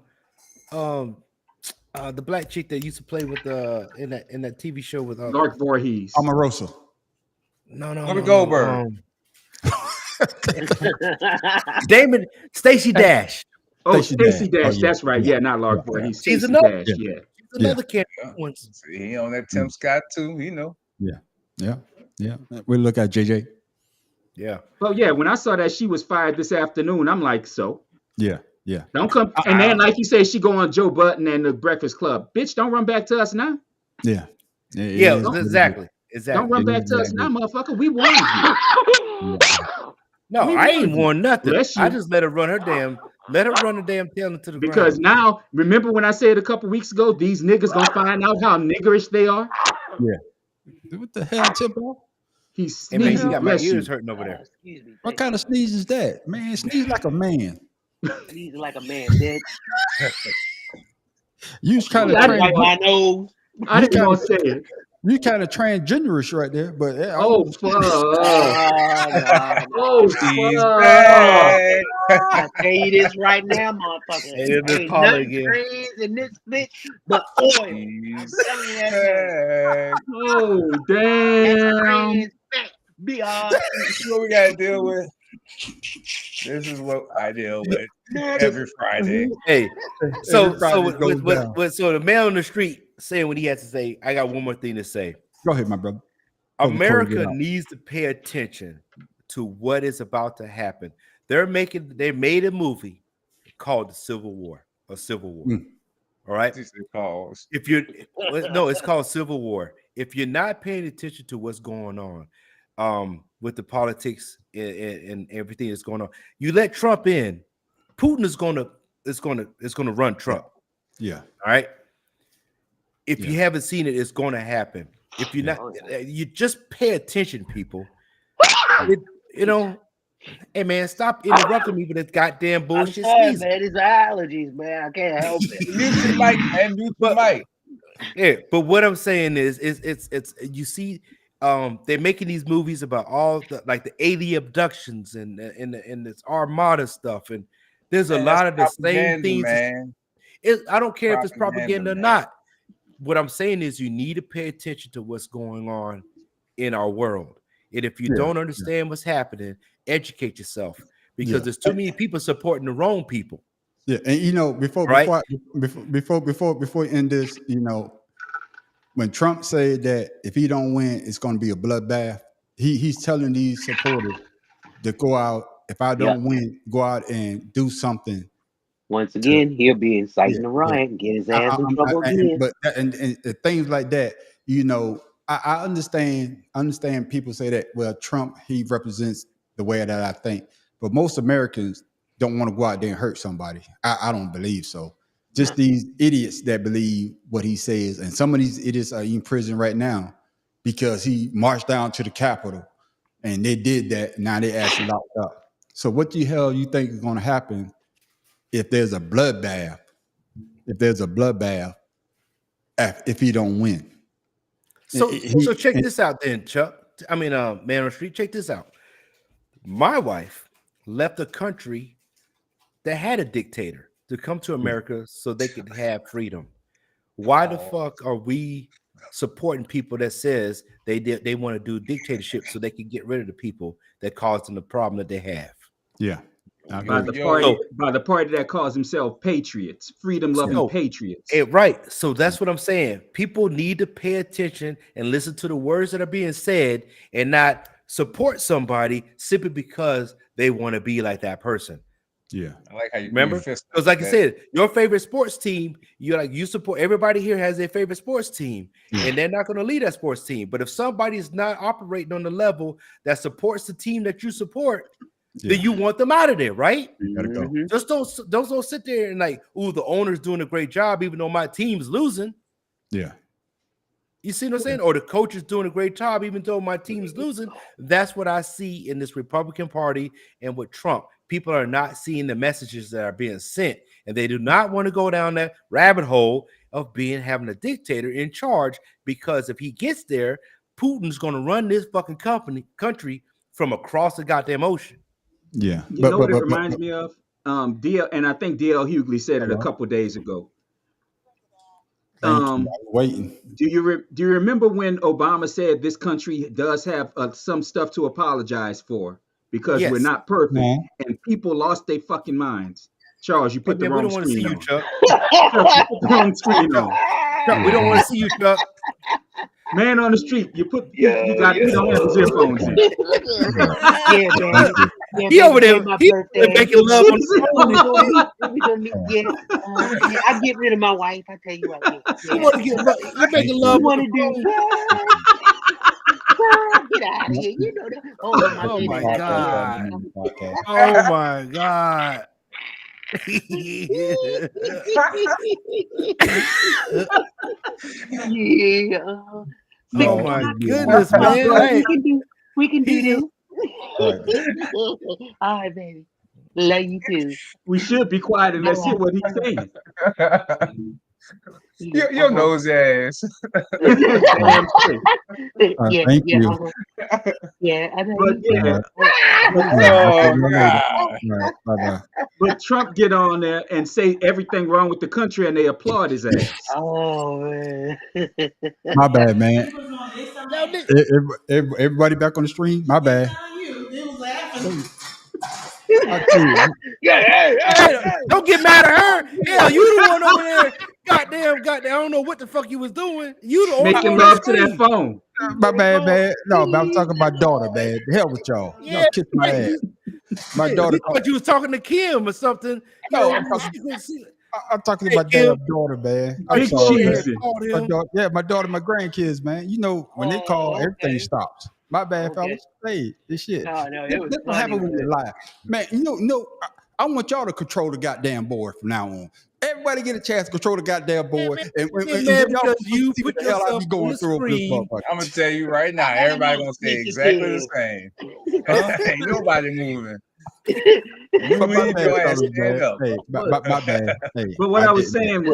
the black chick that used to play with in that TV show with Lark Voorhees. Omarosa. no Whoopi Goldberg. Damon Stacey Dash. Oh, Stacey Stacey Dash. Dash. Oh, yeah, That's right. yeah, Yeah, not Lark yeah, Voorhees. She's Stacey another- Dash. yeah. Yeah. She's another Yeah. candidate. Once. See, he on that Tim Scott too. You know. Yeah. We look at JJ. Yeah. Well, yeah. When I saw that she was fired this afternoon, I'm like, so Yeah. don't come. And then, like you say, she go on Joe Button and the Breakfast Club. Bitch, don't run back to us now. Yeah. Yeah, exactly. Don't run It back is to us what now, it motherfucker. We warned you. No, We I ain't warned you. worn nothing. Bless you. I just let her run the damn tail into the Because ground. now, remember when I said a couple weeks ago, these niggas gonna find out how niggerish they are. What the hell, Timbo? He's Hey man, sneezing. you got my Bless you. ears hurting over there. Excuse me. What kind of sneeze is that? Man, sneeze like a man. He's like a man, bitch. You kind of Yeah, I Like my nose. I didn't want to say it. you kind of transgenderish right there, but Oh fuck! God. Oh He's fuck! back. I tell you this right now, motherfucker. Hey, this Ain't Paula nothing again. trans in this bitch but oil. I'm He's telling you that. back. Oh That's damn! trans fat. BR. This is what we gotta deal with. This is what I deal with every Friday. Hey, so Every Friday so it goes down. so the man on the street saying what he has to say. I got one more thing to say. Go ahead, my brother. Before we close it America out. needs to pay attention to what is about to happen. They made a movie called The Civil War or Civil War. Mm. All right. This is pause. If you're no, it's called Civil War. If you're not paying attention to what's going on with the politics and everything that's going on, you let Trump in, Putin is gonna run Trump. Yeah. All right. If Yeah. you haven't seen it, it's going to happen. If you're not, you just pay attention, people. You know, hey man, stop interrupting me with this goddamn I'm bullshit. sorry, sneezing. man. It's allergies, man. I can't help it. Mute your mic, man. Mute your mic. Yeah, but what I'm saying is it's you see, they're making these movies about all the like the alien abductions and this armada stuff, and there's a Man, lot of the that's same propaganda, things. man. I don't care if it's propaganda Propaganda, or man. not. What I'm saying is you need to pay attention to what's going on in our world. And if you Yeah, don't understand what's happening, educate yourself because Yeah. there's too many people supporting the wrong people. Yeah, and you know, before Right. we end this, you know, when Trump said that if he don't win, it's going to be a bloodbath. He's telling these supporters to go out if I don't win, go out and do something. Once again, he'll be inciting Yeah, a riot and get his ass in trouble again. But and things like that, I understand people say that, well, Trump, he represents the way that I think, but most Americans don't want to go out there and hurt somebody. I don't believe so. Just these idiots that believe what he says, and some of these idiots are in prison right now because he marched down to the Capitol, and they did that. Now they actually locked up. So what the hell you think is going to happen if there's a bloodbath? If there's a bloodbath, if he don't win? So check this out then, Chuck. I mean, Man on the Street, check this out. My wife left a country that had a dictator to come to America so they could have freedom. Why the fuck are we supporting people that says they want to do dictatorship so they can get rid of the people that caused them the problem that they have? Yeah. By the party that calls themselves patriots, freedom-loving patriots. Right. So that's what I'm saying. People need to pay attention and listen to the words that are being said and not support somebody simply because they want to be like that person. Yeah. I like how you remember, because like I said, your favorite sports team, you support. Everybody here has their favorite sports team, and they're not going to lead that sports team. But if somebody is not operating on the level that supports the team that you support, then you want them out of there, right? You gotta go. Just don't sit there and like, oh, the owner's doing a great job, even though my team's losing. Yeah. You see what I'm saying? Or the coach is doing a great job, even though my team's losing. That's what I see in this Republican Party and with Trump. People are not seeing the messages that are being sent, and they do not want to go down that rabbit hole of having a dictator in charge, because if he gets there, Putin's going to run this fucking country from across the goddamn ocean. Yeah. You know what it reminds me of? DL, and I think DL Hughley said it a couple days ago. Waiting. Do you remember when Obama said this country does have some stuff to apologize for because we're not perfect, and people lost their fucking minds? Charles, you put the wrong screen on. Chuck. Put the wrong screen on. Chuck, we don't want to see you, Chuck. Man on the street, you don't have his earphones in. He over there making love on the phone. I get rid of my wife. I tell you what. You want to you're making love. You want to do? Get out of here. You know that. Oh my god. Oh my god. Oh my goodness, man. We can do this. All right, baby. Love you too. We should be quiet and let's hear what he's saying. Your nose ass. Thank you. But Trump get on there and say everything wrong with the country, and they applaud his ass. Oh man. My bad, man. Everybody back on the stream. My bad. Don't get mad at her. Hell, you the one over there. Goddamn. I don't know what the fuck you was doing. You the only making love to that phone. My bad, man. No, but I'm talking about daughter, man. The hell with y'all. Y'all kiss my ass. My daughter. You thought you was talking to Kim or something. No, I'm talking about damn daughter, man. I'm sorry, man. My daughter, my grandkids, man. You know, when they call, everything stops. My bad, fellas. Hey, this shit. This what happen when you lie. Man, I want y'all to control the goddamn board from now on. Everybody get a chance to control the goddamn board. And y'all see what the hell I be going through over this motherfucker. I'm gonna tell you right now, everybody gonna say exactly the same. Ain't nobody moving. My bad. But what I was saying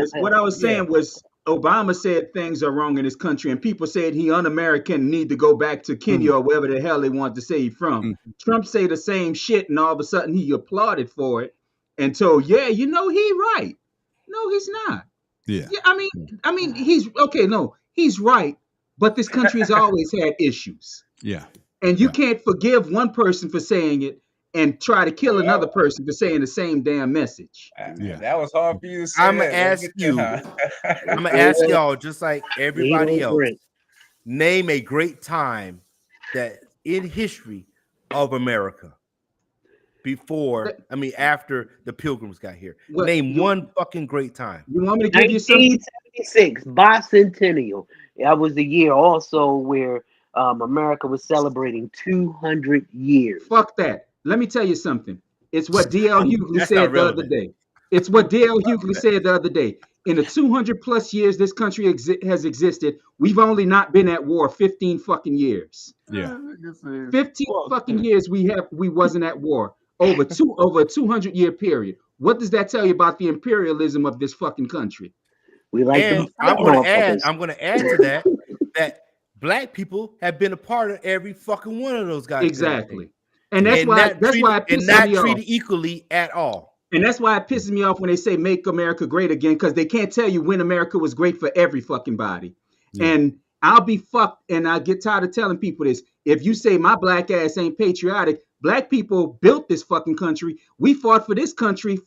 was Obama said things are wrong in this country, and people said he un-American, need to go back to Kenya or wherever the hell they want to say he's from. Trump say the same shit, and all of a sudden he applauded for it and told, he right. No, he's not. Yeah. I mean, he's okay. No, he's right. But this country has always had issues. Yeah. And you can't forgive one person for saying it and try to kill another person for saying the same damn message. Yeah, that was hard for you to say. I'm gonna ask y'all, just like everybody else, name a great time that in history of America. after the Pilgrims got here. What- Name you- one fucking great time. You want me to give you something? 1976 bicentennial. That was the year also where America was celebrating 200 years. Fuck that. Let me tell you something. It's what D.L. Hughley That's said not the other relevant. day. It's what D.L. Hughley said the other day. In the 200 plus years this country has existed, we've only not been at war 15 fucking years. Yeah. 15 fucking years we wasn't at war over a 200-year period. What does that tell you about the imperialism of this fucking country? We like And them I'm going to add motherfuckers. to that that black people have been a part of every fucking one of those guys. Exactly. And that's why it pisses not me off. treated equally at all. And that's why it pisses me off when they say make America great again, because they can't tell you when America was great for every fucking body. Yeah. And I'll be fucked, and I get tired of telling people this. If you say my black ass ain't patriotic, black people built this fucking country. We fought for this country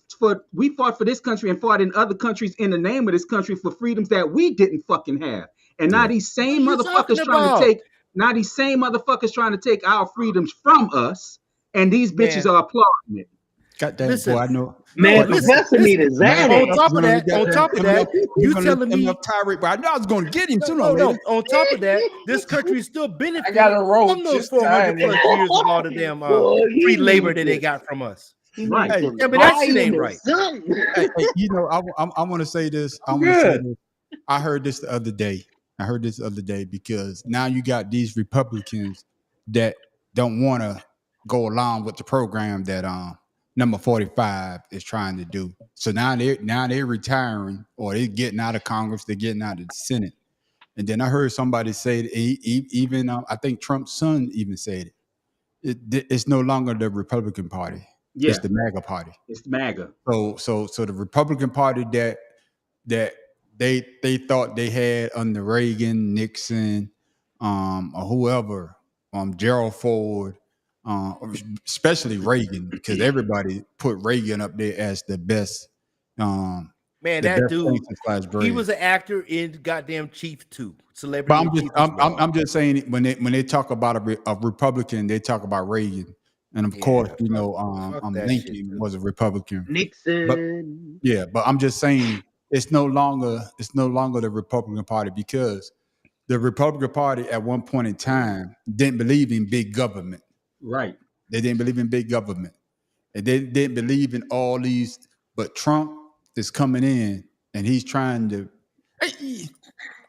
and fought in other countries in the name of this country for freedoms that we didn't fucking have. And now these same What are you motherfuckers talking trying about? to take trying to take our freedoms from us, and these bitches Man. are applauding it. God damn, Listen. boy, I know. Man, listen, Professor need his Man, ass. on top of that, you telling me tirade, but I know I was going to get him sooner or no. later. On top of that, this country is still I benefiting got a roll from those just 400 tiny. plus years of all the damn Boy, he free labor needs that they it. got from us. He Right. needs some Yeah, but that shit vitamin ain't or right. something. Hey, you know, I want to say this. I heard this the other day. Because now you got these Republicans that don't want to go along with the program that number 45 is trying to do. So now they're retiring, or they're getting out of Congress, they're getting out of the Senate. And then I heard somebody say that even I think Trump's son even said it's no longer the Republican Party. Yeah, It's the MAGA Party. it's MAGA. So the Republican Party that they thought they had under Reagan, Nixon, or whoever, Gerald Ford, especially Reagan, because everybody put Reagan up there as the best. Man, the that best dude, thing since sliced bread. he was an actor in goddamn Chief 2. Celebrity. But in Chief as well. I'm just saying when they talk about a Republican, they talk about Reagan, and of course fuck that Lincoln shit, dude. was a Republican. Nixon. Yeah, but I'm just saying it's no longer the Republican Party, because the Republican Party at one point in time didn't believe in big government. Right. They didn't believe in big government, and they didn't believe in all these. But Trump is coming in, and he's trying to. Hey,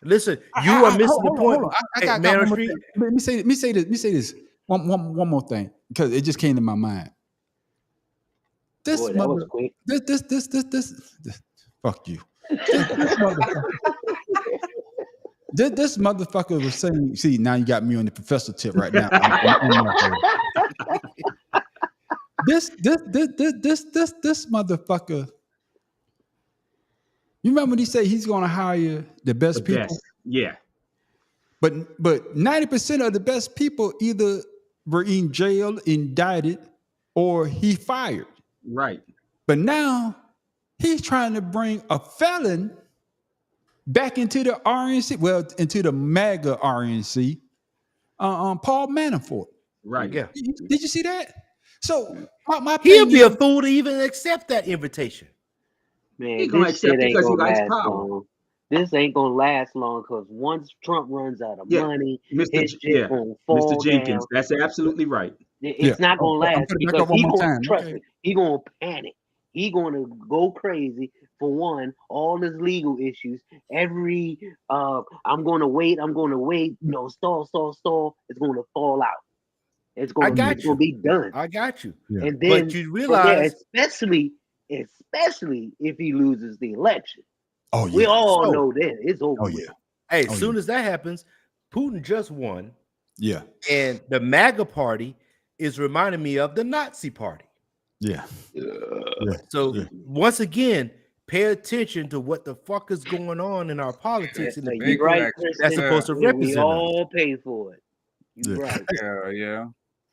Listen, you are missing the point. Hold on. I Hey, got Manor one more Street, thing. Let me say this. One more thing, because it just came to my mind. This Boy, that was quick. this fuck you. This motherfucker was saying, see, now you got me on the professor tip right now. This motherfucker. You remember when he said he's gonna hire the best The people? best. Yeah. But 90% of the best people either were in jail, indicted, or he fired. Right. But now he's trying to bring a felon back into the RNC, well, into the MAGA RNC, Paul Manafort. Right. yeah, Did you see that? So my he'll thing be a is, fool to even accept that invitation. Man, He gonna this accept shit it ain't because he gonna likes last power. long. This ain't gonna last long because once Trump runs out of Yeah, money, Mr. his shit Yeah, gonna fall Mr. Jenkins. down. That's absolutely right. It's not gonna I'm last gonna back because up one he more gonna time. trust Okay. me. He gonna panic. He gonna go crazy for one. All his legal issues. Every I'm gonna wait. Stall. It's gonna fall out. It's I gonna got it's gonna be done. I got you. Yeah. And then But you from there, realize, especially if he loses the election. Oh yeah. We all So- know that it's over. Oh with. yeah. hey, Oh, as soon as that happens, Putin just won, Yeah. and the MAGA party is reminding me of the Nazi party. Yeah. So Yeah. once again, pay attention to what the fuck is going on in our politics in the You Big right, action. Kristen. that's supposed to We represent us. all pay for it. You Yeah. right. Yeah.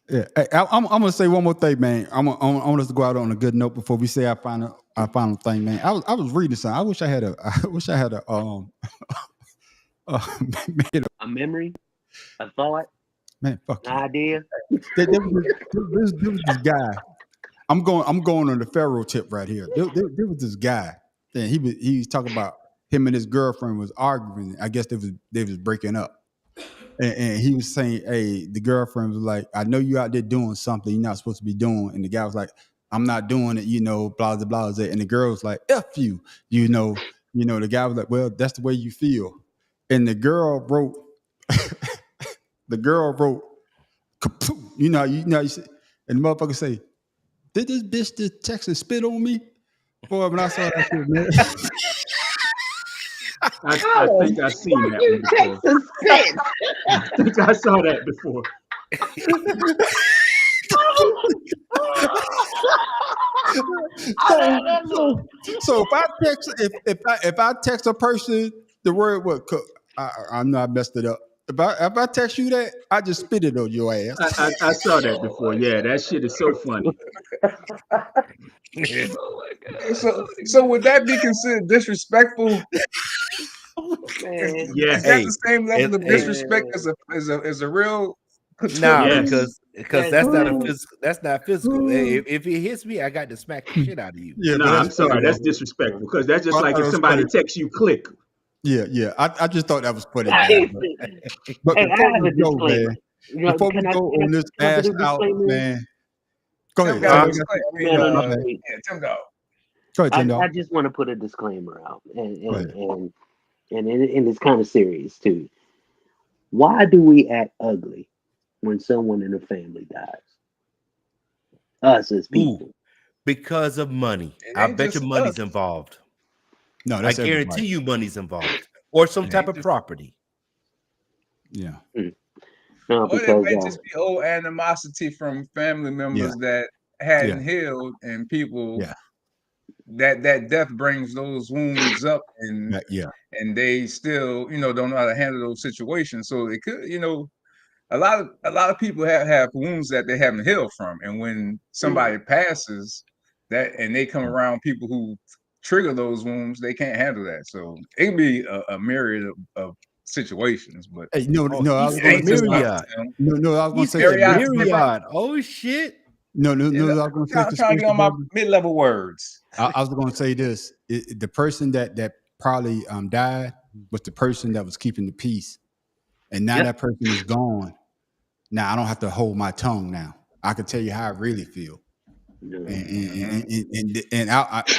Yeah, hey, I'm gonna say one more thing, man. I want us to go out on a good note before we say our final thing, man. I was reading something. I wish I had a man, A memory, a thought, man, fuck an you. idea. There was this guy. I'm going on the Pharaoh tip right here. There was this guy, and he was talking about him and his girlfriend was arguing. I guess they was breaking up, and he was saying, "Hey, the girlfriend was like, I know you out there doing something you're not supposed to be doing," and the guy was like, "I'm not doing it, blah blah blah." And the girl was like, "F you," The guy was like, "Well, that's the way you feel," and the girl wrote, "Kapoo," you say, and the motherfucker say, "Did this bitch just text and spit on me?" Boy, when I saw that shit, man. I think I've seen that You one text before. a spit. I think I saw that before. So if I text a person the word what I know I messed it up. If I text you that, I just spit it on your ass. I saw that before. Yeah, that shit is so funny. So would that be considered disrespectful? Man. Is that Hey, the same level of hey. disrespect as a real? Nah, Yes. because that's not a Yes. physical. That's not physical. Hey, if it hits me, I got to smack the shit out of you. Yeah, No, but I'm that's sorry. funny, That's though. disrespectful because that's just I like thought it if was somebody funny. texts you, click. Yeah. I just thought that was funny. Hey, But I before have we a go, disclaimer. man, before we go on this can I ass put a out, disclaimer in? man. Go Tim ahead. got a Somebody disclaimer. I mean, No, my bad. wait. Tim Dog. Go ahead, Tim. I just want to put a disclaimer out, and Go ahead. it's kind of serious too. Why do we act ugly when someone in the family dies? Us as people. Ooh, because of money. It I ain't bet you just money's us. involved. No, I that's guarantee everybody. you money's involved, or some Yeah. type of property. Yeah. No, Or it because might just be old animosity from family members that hadn't Yeah. healed, and people Yeah. that death brings those wounds up, and Yeah. they still don't know how to handle those situations. So it could, a lot of people have wounds that they haven't healed from, and when somebody passes, that and they come around people who trigger those wounds, they can't handle that. So it can be a myriad of situations, but Hey, no, Oh, I he was it said going to ain't say just us. myriad. no, I was going He to say said that. Myriad. myriad. Oh shit. No, I was I'm going to say trying to get on my conspiracy. mid-level words. I was going to say this: the person that probably died was the person that was keeping the peace, and now Yep. that person is gone. Now I don't have to hold my tongue. Now I can tell you how I really feel. And the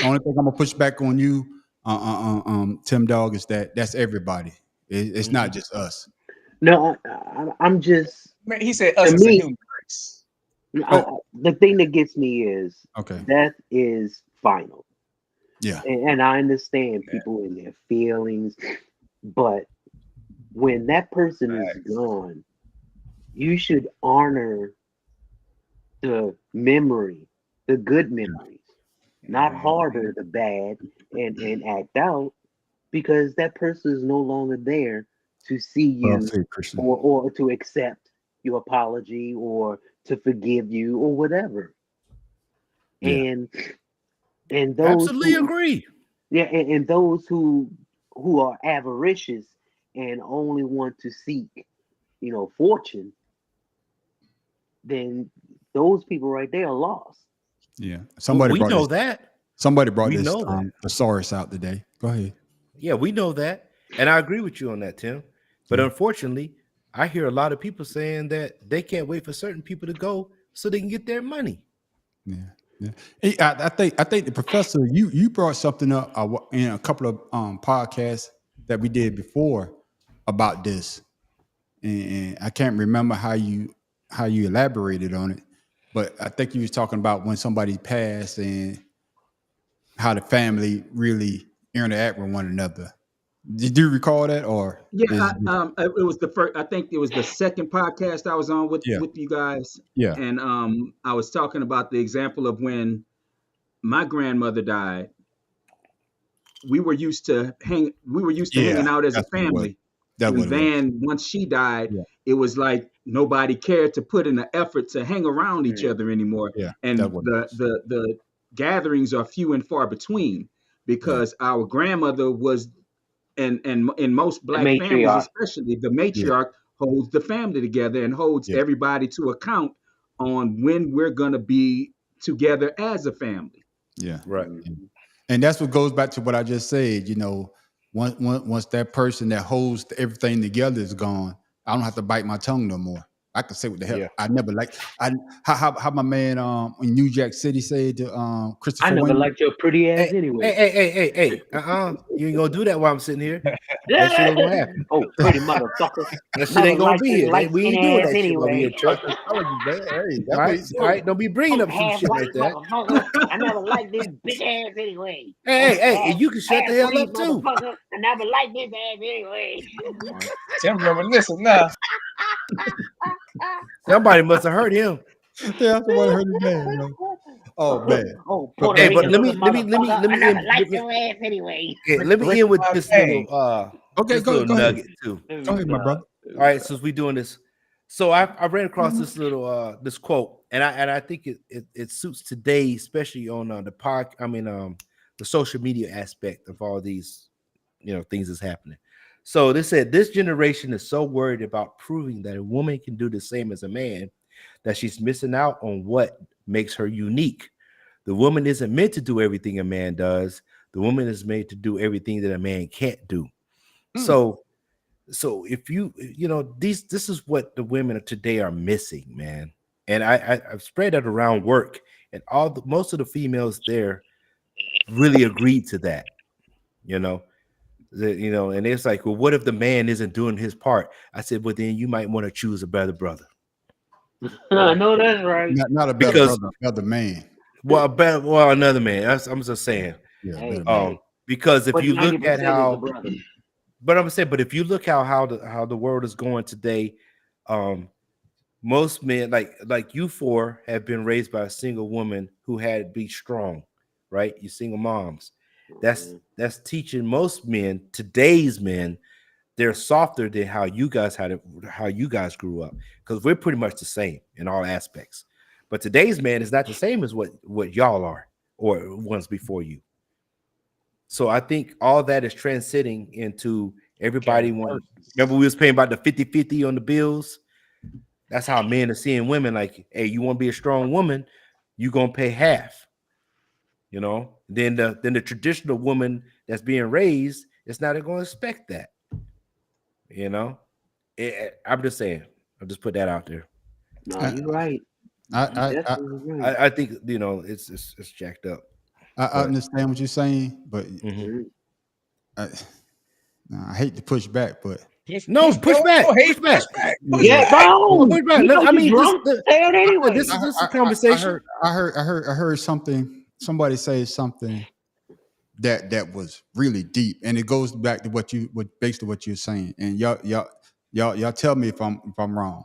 only thing I'm gonna push back on you, Tim Dog, is that's everybody. It's not just us. No, I'm just Man, he said us to as a me. human race. The thing that gets me is Okay. death is final, Yeah. and I understand people in their feelings, but when that person is Facts. gone, you should honor the memory, the good memories, not harbor the bad and act out because that person is no longer there to see Well you said, Christian. or to accept your apology or to forgive you or whatever. Yeah. And those Absolutely who agree. and those who are avaricious and only want to seek, fortune, then those people right there are lost. Yeah. Somebody We brought know this. that. Somebody brought We this know that. thesaurus out today. Go ahead. Yeah, we know that. And I agree with you on that, Tim. But unfortunately, I hear a lot of people saying that they can't wait for certain people to go so they can get their money. Yeah. Yeah. Hey, I think the professor you brought something up in a couple of podcasts that we did before about this, and I can't remember how you elaborated on it, but I think you was talking about when somebody passed and how the family really interact with one another. Did you recall that, or Yeah, it was the first. I think it was the second podcast I was on with Yeah. you guys, Yeah. and I was talking about the example of when my grandmother died. We were used to hanging out as a That's what it was. family, That's what and it was. then once she died, Yeah. it was like nobody cared to put in the effort to hang around each other anymore, Yeah, and that's what it was. the gatherings are few and far between because our grandmother was, and in most The black families, matriarch. especially, the matriarch holds the family together and holds Yeah. everybody to account on when we're going to be together as a family. Yeah. Right. And that's what goes back to what I just said. You know, once that person that holds everything together is gone, I don't have to bite my tongue no more. I can say what the hell. Yeah. I never like. I how my man in New Jack City said to I Christopher never Wayne. liked your pretty ass Hey, anyway. hey. You ain't gonna do that while I'm sitting here. That shit ain't gonna happen. Oh, pretty motherfucker. That shit Never ain't gonna liked be this here. light We ain't skin doing ass that shit while we anyway. in church. Hey, that's All what he right, said. all right. Don't be bringing up some Half shit white like that. motherfucker. I never liked this big ass anyway. Hey, you can shut the hell Half-breed up too. motherfucker. I never liked this ass anyway. Tim reminiscing now. Somebody must have heard him. Yeah, somebody heard his name. Man. Oh man. Oh, But- Puerto Hey, but Rican let me looking motherfucker. I never liked end. your ass anyway. Let me end with this little Okay, this go little ahead. nugget too. Go ahead, my brother. All right, since we're doing this, so I ran across this little this quote, and I think it suits today, especially on the social media aspect of all these things that's happening. So they said this generation is so worried about proving that a woman can do the same as a man that she's missing out on what makes her unique. The woman isn't meant to do everything a man does. The woman is made to do everything that a man can't do. So if this is what the women of today are missing, man. And I've spread that around work, and most of the females there really agreed to that. And it's like, well, what if the man isn't doing his part? I said, well, then you might want to choose a better brother. I know that's right. Not a better Because- brother, another man. Well, another man. I'm just saying. Yeah, Hey, better man. Because if But you look 90% at is how, the brother. but if you look how the world is going today, most men like you four have been raised by a single woman who had to be strong, right? You single moms. That's teaching most men, today's men, they're softer than how you guys grew up, because we're pretty much the same in all aspects. But today's man is not the same as what y'all are or ones before you. So I think all that is transcending into everybody want. Remember, we was paying about the 50-50 on the bills. That's how men are seeing women. Like, hey, you want to be a strong woman, you gonna pay half. Then the traditional woman that's being raised is not going to expect that. I'm just saying. I'll just put that out there. No, you're right. I Definitely right. I think it's jacked up. I understand what you're saying, but Mhm. I hate to push back, but No, push back. Push back. Yeah, bro. Push back. You know I you mean, drunk. Say it anyway. this is a conversation. I heard something. Somebody say something that was really deep, and it goes back to what basically what you're saying. And y'all tell me if I'm wrong.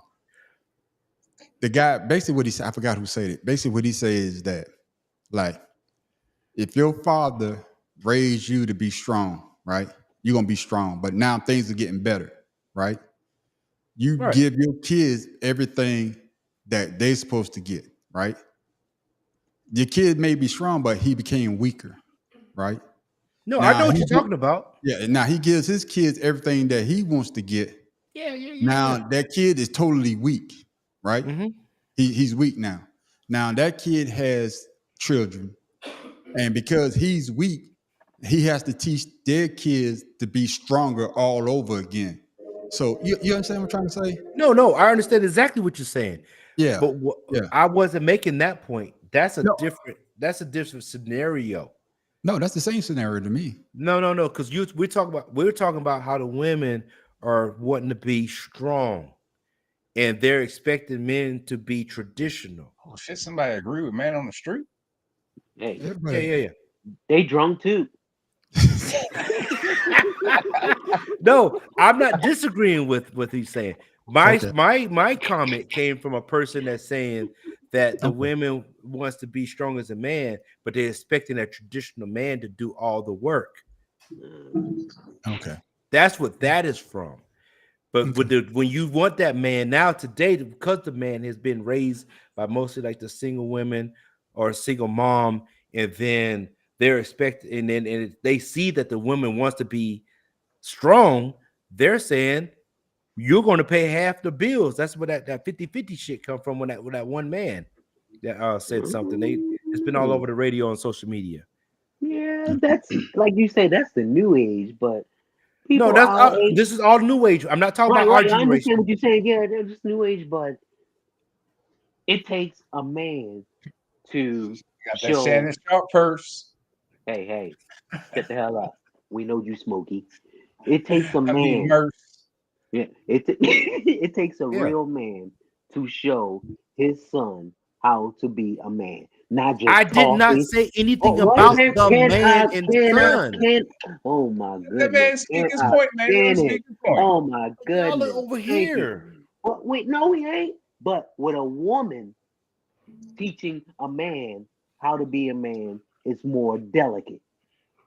The guy basically what he said. I forgot who said it. Basically, what he said is that, like, if your father raised you to be strong, right? You're gonna be strong. But now things are getting better, right? You Right. give your kids everything that they're supposed to get, right? Your kid may be strong, but he became weaker, right? No, Now, I know what he you're did- talking about. Yeah, now he gives his kids everything that he wants to get. Yeah. Now that kid is totally weak, right? Mhm. He's weak now. Now that kid has children, and because he's weak, he has to teach their kids to be stronger all over again. So you understand what I'm trying to say? No, I understand exactly what you're saying. Yeah. But yeah. I wasn't making that point. That's a No. different scenario. No, that's the same scenario to me. No, because we're talking about how the women are wanting to be strong, and they're expecting men to be traditional. Oh shit! Somebody agree with man on the street. Hey, Everybody- Yeah. they drunk too. No, I'm not disagreeing with what he's saying. My Okay. my comment came from a person that's saying that the women wants to be strong as a man, but they're expecting a traditional man to do all the work. Okay. That's what that is from. But when you want that man now today, because the man has been raised by mostly like the single women or a single mom, and then they're expecting, and they see that the woman wants to be strong, they're saying you're going to pay half the bills. That's where that 50-50 shit come from with that one man. that said something. It's been all over the radio and social media. Yeah, that's like you say, that's the new age, but No, people that's our age, this is all new age. I'm not talking right, about our right. I understand generation. what you're saying. Yeah, they're just new age, but it takes a man to Got that show, Shannon Sharp purse. hey, shut the hell up. We know you, Smokey. It takes a I mean, man. Merce. Yeah, it takes a Yeah. real man to show his son how to be a man, not just I did not talking. say anything Oh, what about can, the can man I, and can I, son. can, oh my That man goodness, speak can his I point, man. Let him stand speak it? his point. Oh my Y'all goodness, are over thank you. here. But wait, no, he ain't. But with a woman teaching a man how to be a man is more delicate.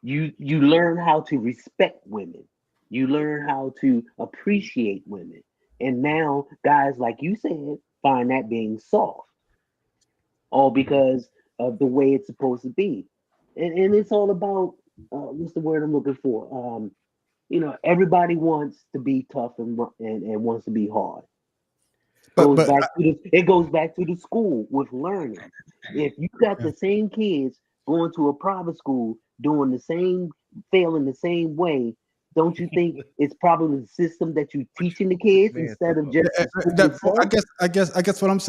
You learn how to respect women. You learn how to appreciate women. And now guys like you said find that being soft, all because of the way it's supposed to be. And it's all about what's the word I'm looking for? Everybody wants to be tough and wants to be hard. But It goes back to the school with learning. If you got the same kids going to a private school doing the same, failing the same way, don't you think it's probably the system that you teaching the kids Man, instead of just the school that, itself? I guess what I'm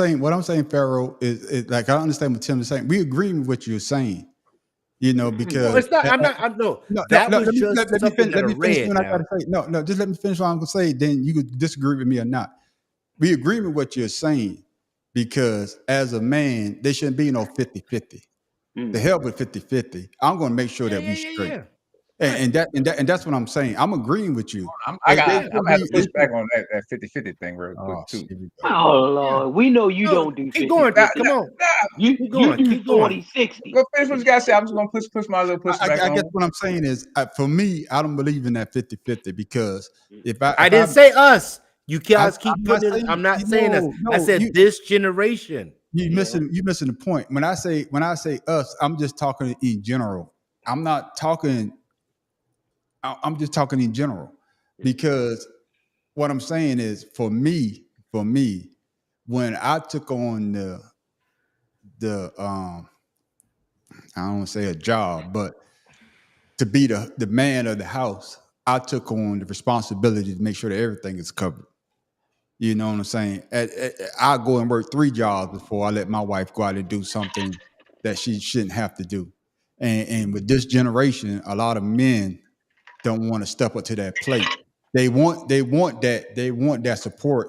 saying, Pharaoh, is like I understand what Tim is saying. We agree with what you're saying, No, because it's not. I'm not. I know no, that no, was just let me something finish. that Let I me finish read. what I Now, gotta say. No, just let me finish what I'm gonna say. Then you could disagree with me or not. We agree with what you're saying, because as a man, there shouldn't be no 50-50. The Mm. hell with 50-50. I'm gonna make sure that we straight. Right. And that's what I'm saying. I'm agreeing with you. I'm There gonna should have to push be- back on that 50-50 thing real quick Oh, too. here we go. Oh Lord, we know you No, don't do keep 50. going. Nah, Come on. nah, You Keep you going. do Keep going. 40-60. go finish what you gotta say. I'm just gonna push my little pushback I on guess it. what I'm saying is, for me, I don't believe in that 50-50, because if I didn't say us. You guys keep I'm not putting it. saying, I'm not saying us. I no, said this generation. you Yeah. missing the point. When I say us, I'm just talking in general. I'm not talking. I'm just talking in general, because what I'm saying is, for me, when I took on the I don't want to say a job, but to be the man of the house, I took on the responsibility to make sure that everything is covered. You know what I'm saying? I go and work 3 jobs before I let my wife go out and do something that she shouldn't have to do. And with this generation, a lot of men don't want to step up to that plate. They want that support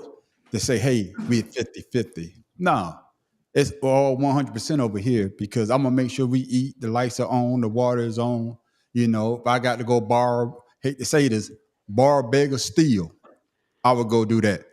to say, hey, we're 50-50. No, it's all 100% over here, because I'm gonna make sure we eat, the lights are on, the water is on. If I got to go borrow, hate to say this, borrow, beg, or steal, I would go do that.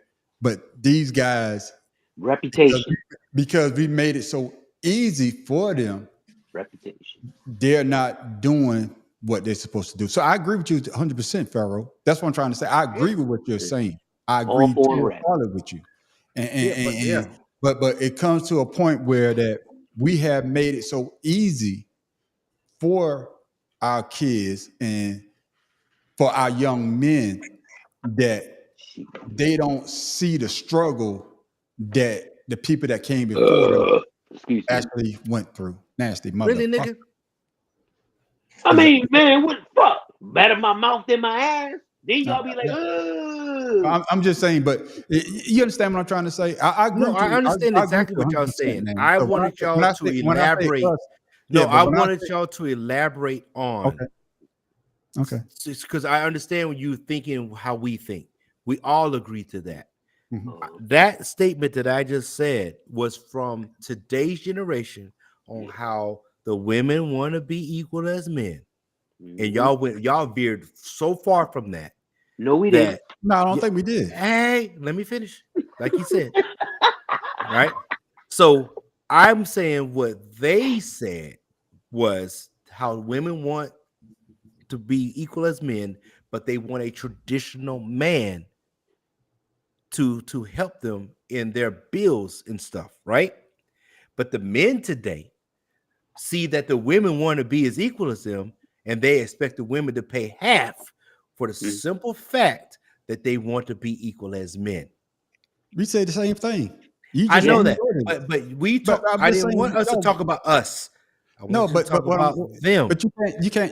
But these guys, because Reputation. because we made it so easy for them, Reputation. they're not doing what they're supposed to do. So I agree with you 100%, Pharaoh. That's what I'm trying to say. I agree with what you're saying. I All agree for a rep. totally with you. And, Yeah, and, but and, yeah. and- but it comes to a point where that we have made it so easy for our kids and for our young men, that they don't see the struggle that the people that came before them Excuse me. actually went through. Nasty Really, motherfucker. nigga? I mean, man, what the fuck? Better my mouth than my ass. Then y'all be like, Yeah. ugh. I'm just saying, but you understand what I'm trying to say? I agree No, with I you. understand I agree with exactly you what y'all 100%, saying. man. I But wanted y'all to when I say elaborate. us, No, yeah, but I when wanted y'all to elaborate on. Okay. Because I understand when you're thinking how we think. We all agree to that. Mhm. That statement that I just said was from today's generation on how the women want to be equal as men. And y'all veered so far from that. No, we didn't. No, I don't think we did. Hey, let me finish. Like you said. Right? So I'm saying what they said was how women want to be equal as men, but they want a traditional man to help them in their bills and stuff, right? But the men today see that the women want to be as equal as them, and they expect the women to pay half for the simple fact that they want to be equal as men. We say the same thing. You I just know went that, there today. but we talk. I'm I just didn't saying, want us to no, talk about us. I no, want you to talk what about them. but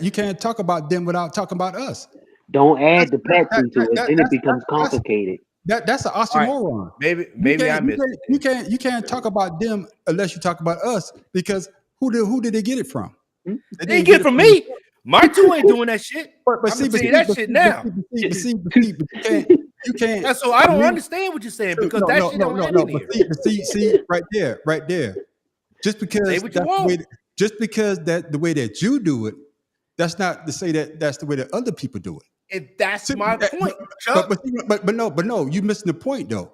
you can't talk about them without talking about us. Don't add That's the pets into it. Then it becomes that's complicated. that's an All right, oxymoron. maybe I missed it. You can't talk about them unless you talk about us because who did they get it from? Hmm? They They didn't get it from me. My two ain't doing that shit. But I'm gonna tell you that shit now. You can't. That's so I don't understand what you're saying because No, that no, shit no, don't no, happen no. here. But see, right there. Just because Say what you that's the want. way, just because that the way that you do it, that's not to say that that's the way that other people do it. And that's See, my point, Chuck. but no, you missing the point though.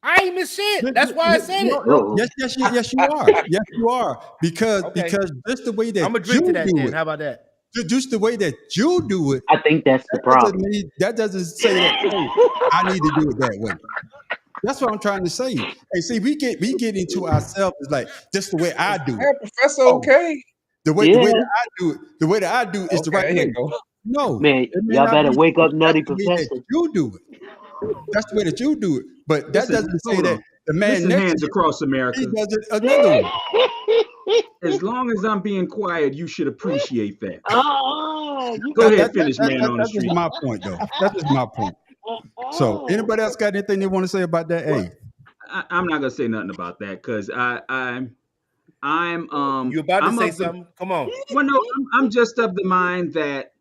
I ain't miss shit. That's why I said it. Uh-oh. Yes, you are. Yes, you are. Because Okay. just the way that I'm gonna drink you to that do then. it, How about that? just the way that you do it, I think that's the problem. that doesn't say that. Hey, I need to do it that way. That's what I'm trying to say. Hey, see, we get into ourselves. It's like just the way I do Hey, it. Professor, Oh, okay. the way Yeah. that I do it, the way that I do is the Okay, right there way. you go. No, Man, it may y'all not better be. wake up, That's Nutty the way that Professor. you do it. That's the way that you do it. But that Listen, doesn't say hold that on. the man Listen, next hands to across you, America. he does it another way. As long as I'm being quiet, you should appreciate that. Oh, you Go got ahead, finish, man, on the That's just street. my point, though. That's just my point. So, anybody else got anything they want to say about that? Well, Hey, I'm not gonna say nothing about that because I'm You about to I'm say of the something? Come on. well, no, I'm just of the mind that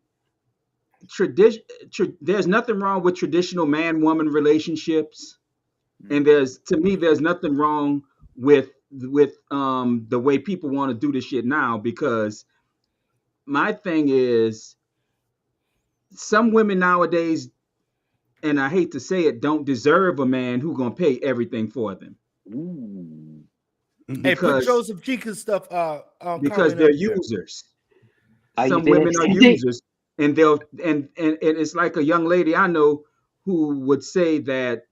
there's nothing wrong with traditional man-woman relationships, and there's nothing wrong with the way people want to do this shit now because my thing is some women nowadays, and I hate to say it, don't deserve a man who's gonna pay everything for them Ooh. Hey, put because Joseph Jenkins stuff because comment they're up there. users. How you Some say women that, are CJ? users, and it's like a young lady I know who would say that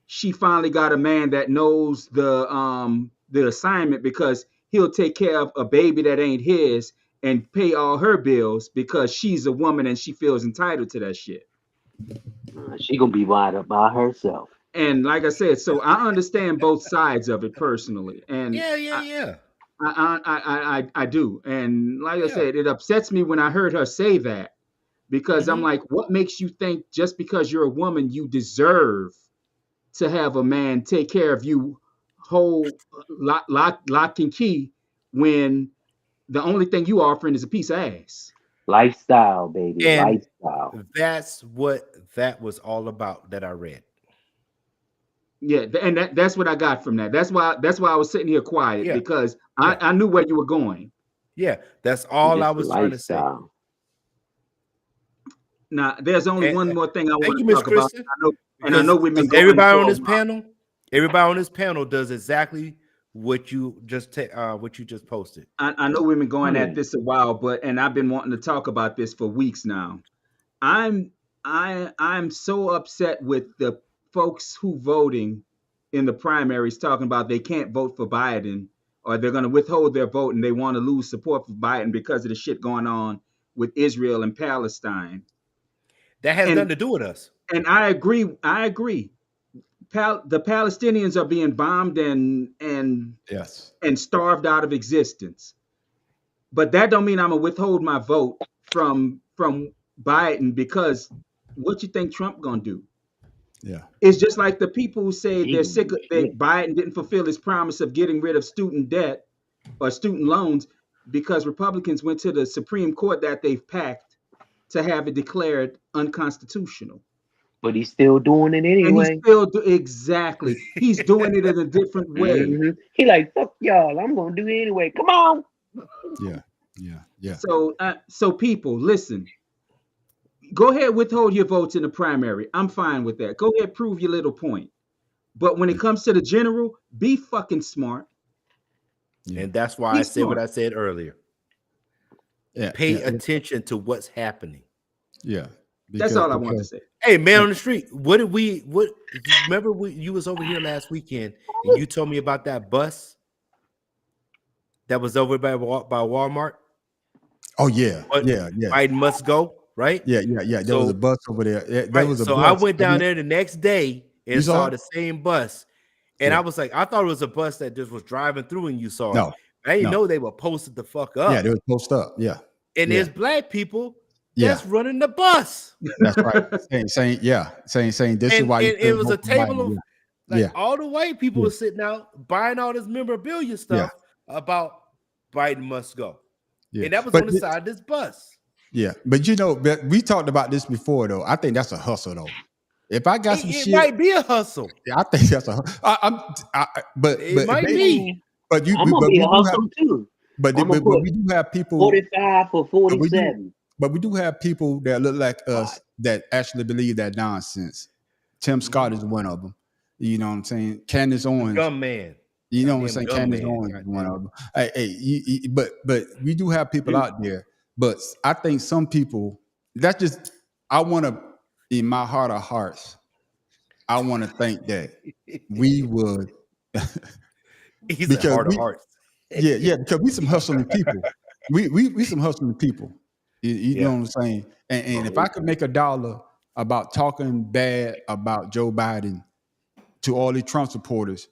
she finally got a man that knows the assignment because he'll take care of a baby that ain't his and pay all her bills because she's a woman and she feels entitled to that shit. She gonna be wired up by herself. And like I said, so I understand both sides of it personally, and Yeah. I do. And like I Yeah. said, it upsets me when I heard her say that because I'm Mhm. like, what makes you think just because you're a woman, you deserve to have a man take care of you whole lock and key when the only thing you offering is a piece of ass? Lifestyle, baby. And Lifestyle. that's what that was all about that I read. Yeah, and that's what I got from that. That's why I was sitting here quiet Yeah. because Yeah. I knew where you were going. Yeah. That's all I Just was trying to say. lifestyle. Now, there's only And, one more thing I thank want you, to Miss talk about. Kristen. I know we've been going everybody for on a this while. panel does exactly what you just posted. I know we've been going at Hmm. this a while, and I've been wanting to talk about this for weeks now. I'm so upset with the folks who voting in the primaries talking about they can't vote for Biden or they're going to withhold their vote and they want to lose support for Biden because of the shit going on with Israel and Palestine. That has And nothing to do with us. and I agree. The Palestinians are being bombed and yes. starved out of existence. But that don't mean I'm gonna withhold my vote from Biden because what you think Trump gonna do? Yeah. It's just like the people who say He they're gonna sick do of shit. that Biden didn't fulfill his promise of getting rid of student debt or student loans because Republicans went to the Supreme Court that they've packed to have it declared unconstitutional. But he's still doing it And he's anyway. still exactly. He's doing it in a different way. He like, fuck y'all. I'm gonna do it anyway. Come on. Yeah. So people, listen. Go ahead, withhold your votes in the primary. I'm fine with that. Go ahead, prove your little point. But when it comes to the general, be fucking smart. Yeah. And that's why Be I said what smart. I said earlier. Yeah. Pay attention to what's happening. Yeah. That's all I want to say. Hey, man on the street, remember you was over here last weekend and you told me about that bus that was over by Walmart? Oh yeah. But Yeah. Biden must go, right? Yeah. There was a bus over there. There Right. was a So bus. I went down there the next day and You saw saw it? the same bus. And Yeah. I was like, I thought it was a bus that just was driving through and you saw it. No, I didn't no. know they were posted the fuck up. Yeah, they was post up. Yeah, and yeah. there's black people Yeah. that's running the bus. that's right. saying this is And, why you and it couldn't was vote a for table Biden. of like Yeah. all the white people Yeah. were sitting out buying all this memorabilia stuff about Biden must go. Yeah. And that was But on the side of this bus. Yeah, but but we talked about this before though. I think that's a hustle though. If I got some It shit, might be a hustle. I think that's a. But It might be. But you, I'm gonna but be we a do have, hustle too. but I'ma put we do have people. 45 for 47. But we do have people that look like us that actually believe that nonsense. Tim Scott is one of them. You know what I'm saying? Candace Owens. Gum man. You know what I'm saying? Gum Candace man. Owens is one of them. But we do have people out there. But I think some people, that's just, I want to, in my heart of hearts, I want to think that we would. He's because a heart of we- hearts. Yeah, because we some hustling people. We some hustling people. You know what I'm saying? And if I could make $1 about talking bad about Joe Biden to all the Trump supporters,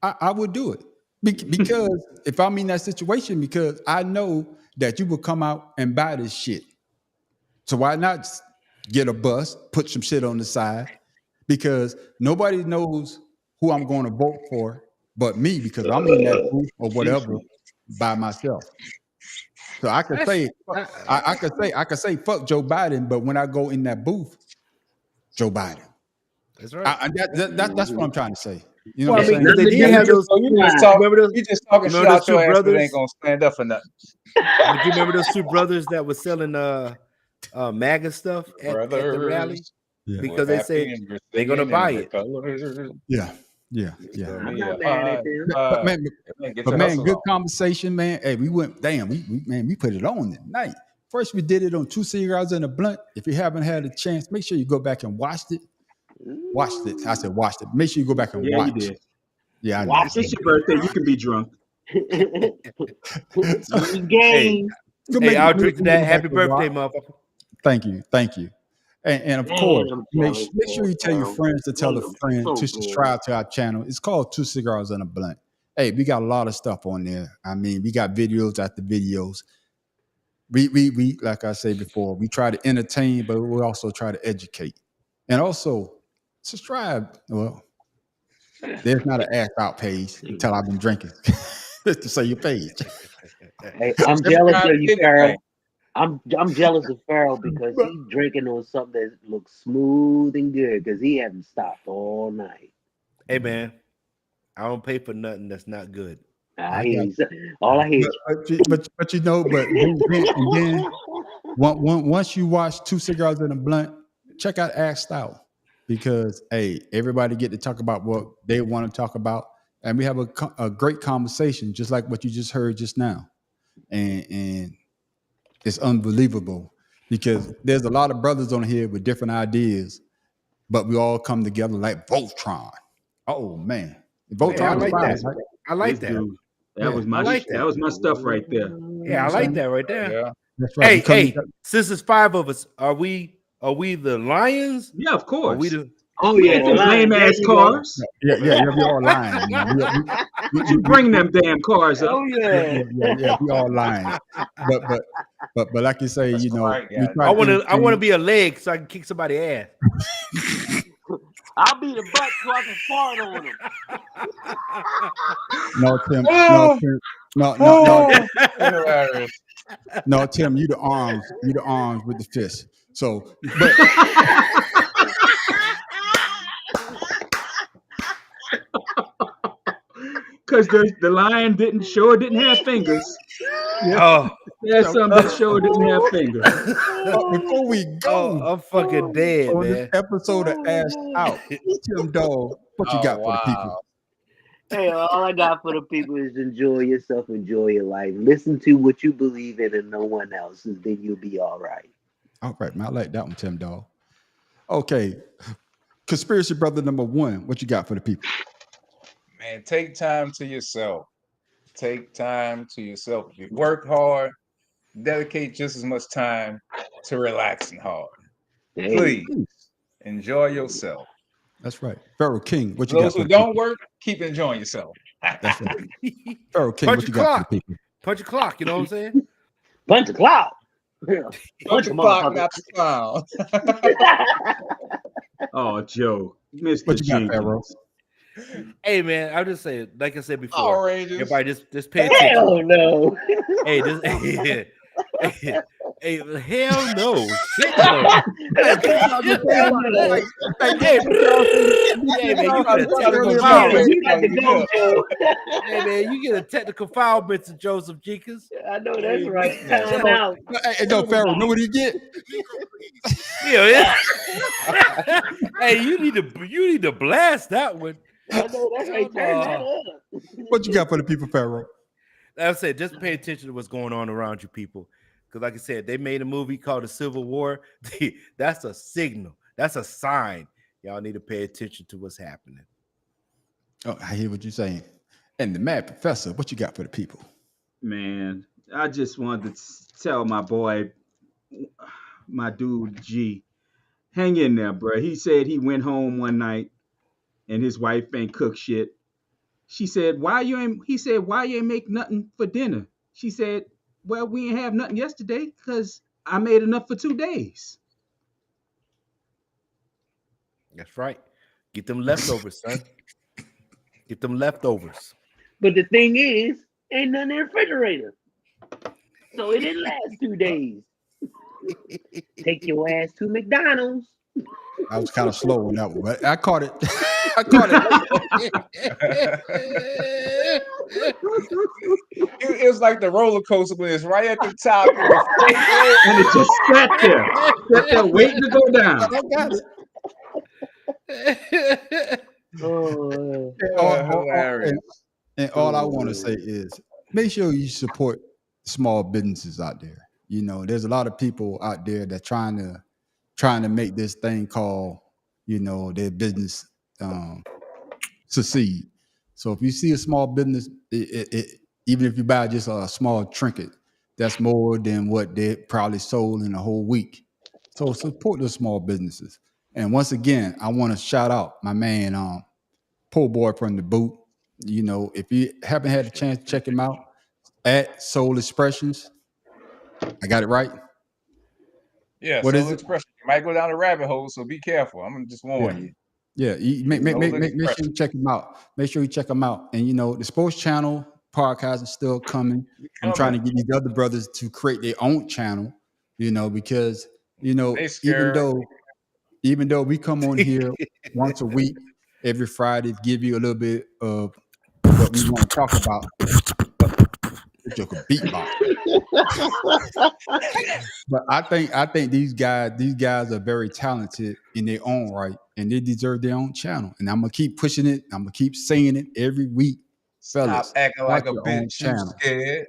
I would do it. Because if I'm in that situation, because I know that you will come out and buy this shit. So why not get a bus, put some shit on the side? Because nobody knows who I'm going to vote for but me, because I'm in that booth or whatever by myself. So I could say, I could say fuck Joe Biden, but when I go in that booth, Joe Biden. That's right. That's what I'm trying to say. You know Well, what I I'm mean, saying? because they did have those. Remember those? You just talking shit remember out those two your ass, but brothers? ain't gonna stand up for nothing. But you remember those two brothers that were selling MAGA stuff at the rally? Yeah. Because they said they're gonna buy it. Yeah. I'm not mad at them. But man, good conversation, man. Hey, we went, damn, we put it on tonight. First, we did it on 2 Cigars and a Blunt. If you haven't had a chance, make sure you go back and watch it. Watched it. I said watched it. Make sure you go back and Yeah, watch. you did. Yeah, I know. Watch It's your birthday. You can be drunk. Game. Hey, I'll drink to that. Happy birthday, motherfucker. Thank you. And of Man, course, I'm make jealous, sure you tell your bro. friends to tell Man, a I'm friend so to good. subscribe to our channel. It's called 2 Cigars and a Blunt. Hey, we got a lot of stuff on there. I mean, we got videos after videos. We like I said before, we try to entertain, but we also try to educate. And also subscribe. Well, there's not an ass out page until I've been drinking to say your page. Hey, I'm jealous of you, Anything. Farrell. I'm jealous of Farrell because he's drinking on something that looks smooth and good because he hasn't stopped all night. Hey man, I don't pay for nothing that's not good. I hear you. All I hear is But you know, but then once you watch 2 Cigars and a Blunt, check out Asked Out, because hey, everybody get to talk about what they want to talk about, and we have a great conversation, just like what you just heard just now, and it's unbelievable because there's a lot of brothers on here with different ideas, but we all come together like Voltron. Oh man, Voltron Yeah, I is like fine, that. right? I like This that. dude, Yeah, that was my I like that was my stuff right there. Yeah, I like that right there. Yeah. That's right. Hey, We come hey, together- since there's 5 of us, are we the Lions? Yeah, of Are course. we the oh We yeah, ain't them lame ass cars. yeah, we all lying. Man. You bring them damn cars up. Oh yeah. Yeah, we all lying. But like you say, That's you know, right, we yeah. try I to want to entertain. be a leg so I can kick somebody's ass. I'll be the butt so I can fart on him. No, Tim. Oh. Hilarious. No, Tim. You the arms. You the arms with the fist. So, but Because the lion didn't have fingers. Oh, There's some that didn't have fingers. before we go I'm fucking dead, on man. this episode of Ash Out, Tim Dog, what you got for the people? Hey, all I got for the people is enjoy yourself, enjoy your life. Listen to what you believe in and no one else, and then you'll be all right. All right, man. I like that one, Tim Dog. Okay, conspiracy brother number 1. What you got for the people? Man, take time to yourself. Take time to yourself. If you work hard, dedicate just as much time to relaxing hard. Hey, Please enjoy yourself. That's right. Pharaoh King, what you Those got for who the people? don't work, keep enjoying yourself. That's right. Pharaoh King, Punch what you your got for clock. the people? Punch your clock. You know what I'm saying? Punch the clock. Punch the clock, not the clown. Oh, Joe, Mr. What you got, Pharaoh? Jenkins. Hey man, I'll just say, like I said before, Power Rangers. everybody just pay attention. Hell no. Hey, just hey, hell no, shit no. Hey, man, you get a technical foul. You got to go, Joe. Hey man, you get a technical foul, Mr. Joseph Jenkins. I know that's right. Time out. Hey, no, Pharaoh, know what he get? Yeah. Hey, you need to blast that one. I know that's right. Turn that up. What you got for the people, Pharaoh? Like I said, just pay attention to what's going on around you, people. Because, like I said, they made a movie called The Civil War. That's a signal. That's a sign. Y'all need to pay attention to what's happening. Oh, I hear what you're saying. And the Mad Professor, what you got for the people? Man, I just wanted to tell my boy, my dude G, hang in there, bro. He said he went home one night and his wife ain't cook shit. She said, he said, why you ain't make nothing for dinner? She said, well, we ain't have nothing yesterday because I made enough for 2 days. That's right. Get them leftovers, son. Get them leftovers. But the thing is, ain't nothing in the refrigerator. So it didn't last 2 days. Take your ass to McDonald's. I was kind of slow on that one, but I caught it. I caught it. It was like the roller coaster when it's right at the top. And it just sat there waiting to go down. I got it. Oh, And all I want to say is make sure you support small businesses out there. You know, there's a lot of people out there that trying to make this thing called, you know, their business succeed. So if you see a small business, even if you buy just a small trinket, that's more than what they probably sold in a whole week. So support those small businesses. And once again, I want to shout out my man, Poor Boy from the Boot. You know, if you haven't had a chance to check him out, at Soul Expressions. I got it right? Yeah, What Soul is it? Expression. You might go down a rabbit hole, so be careful. I'm gonna just warn you. Yeah, make sure you check him out. Make sure you check him out. And you know, the Sports Channel podcast is still coming. I'm trying to get these other brothers to create their own channel, you know, because you know, even though we come on here once a week, every Friday, to give you a little bit of what we want to talk about. It's just a beatbox. But I think these guys are very talented in their own right, and they deserve their own channel. And I'm gonna keep pushing it. I'm gonna keep saying it every week, fellas. Stop acting like a Start your own bitch. You channel. scared.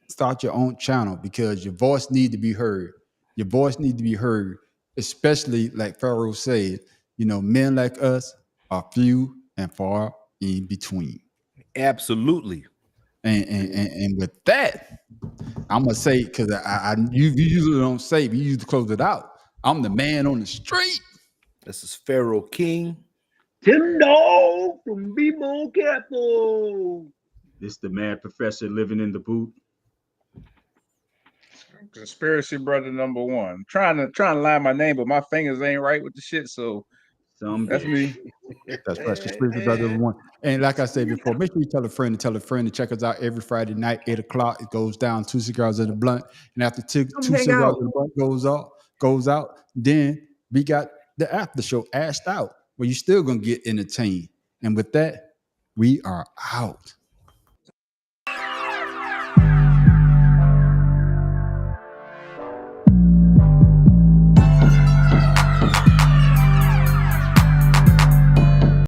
Start your own channel because your voice need to be heard. Your voice need to be heard, especially like Pharaoh said. You know, men like us are few and far in between. Absolutely. And with that, I'm gonna say because you usually don't say, but you usually close it out. I'm the man on the street. This is Pharaoh King. Tim Dog from B-Mo Capital. This the Mad Professor living in the boot. Conspiracy brother number one. Trying to line my name, but my fingers ain't right with the shit. So that's me. That's right. Conspiracy brother number one. And like I said before, make sure you tell a friend to check us out every Friday night, 8 o'clock. It goes down 2 cigars in the blunt. And after two cigars in the blunt goes out, then we got the after show Ashed Out, where you still gonna get entertained. And with that, we are out.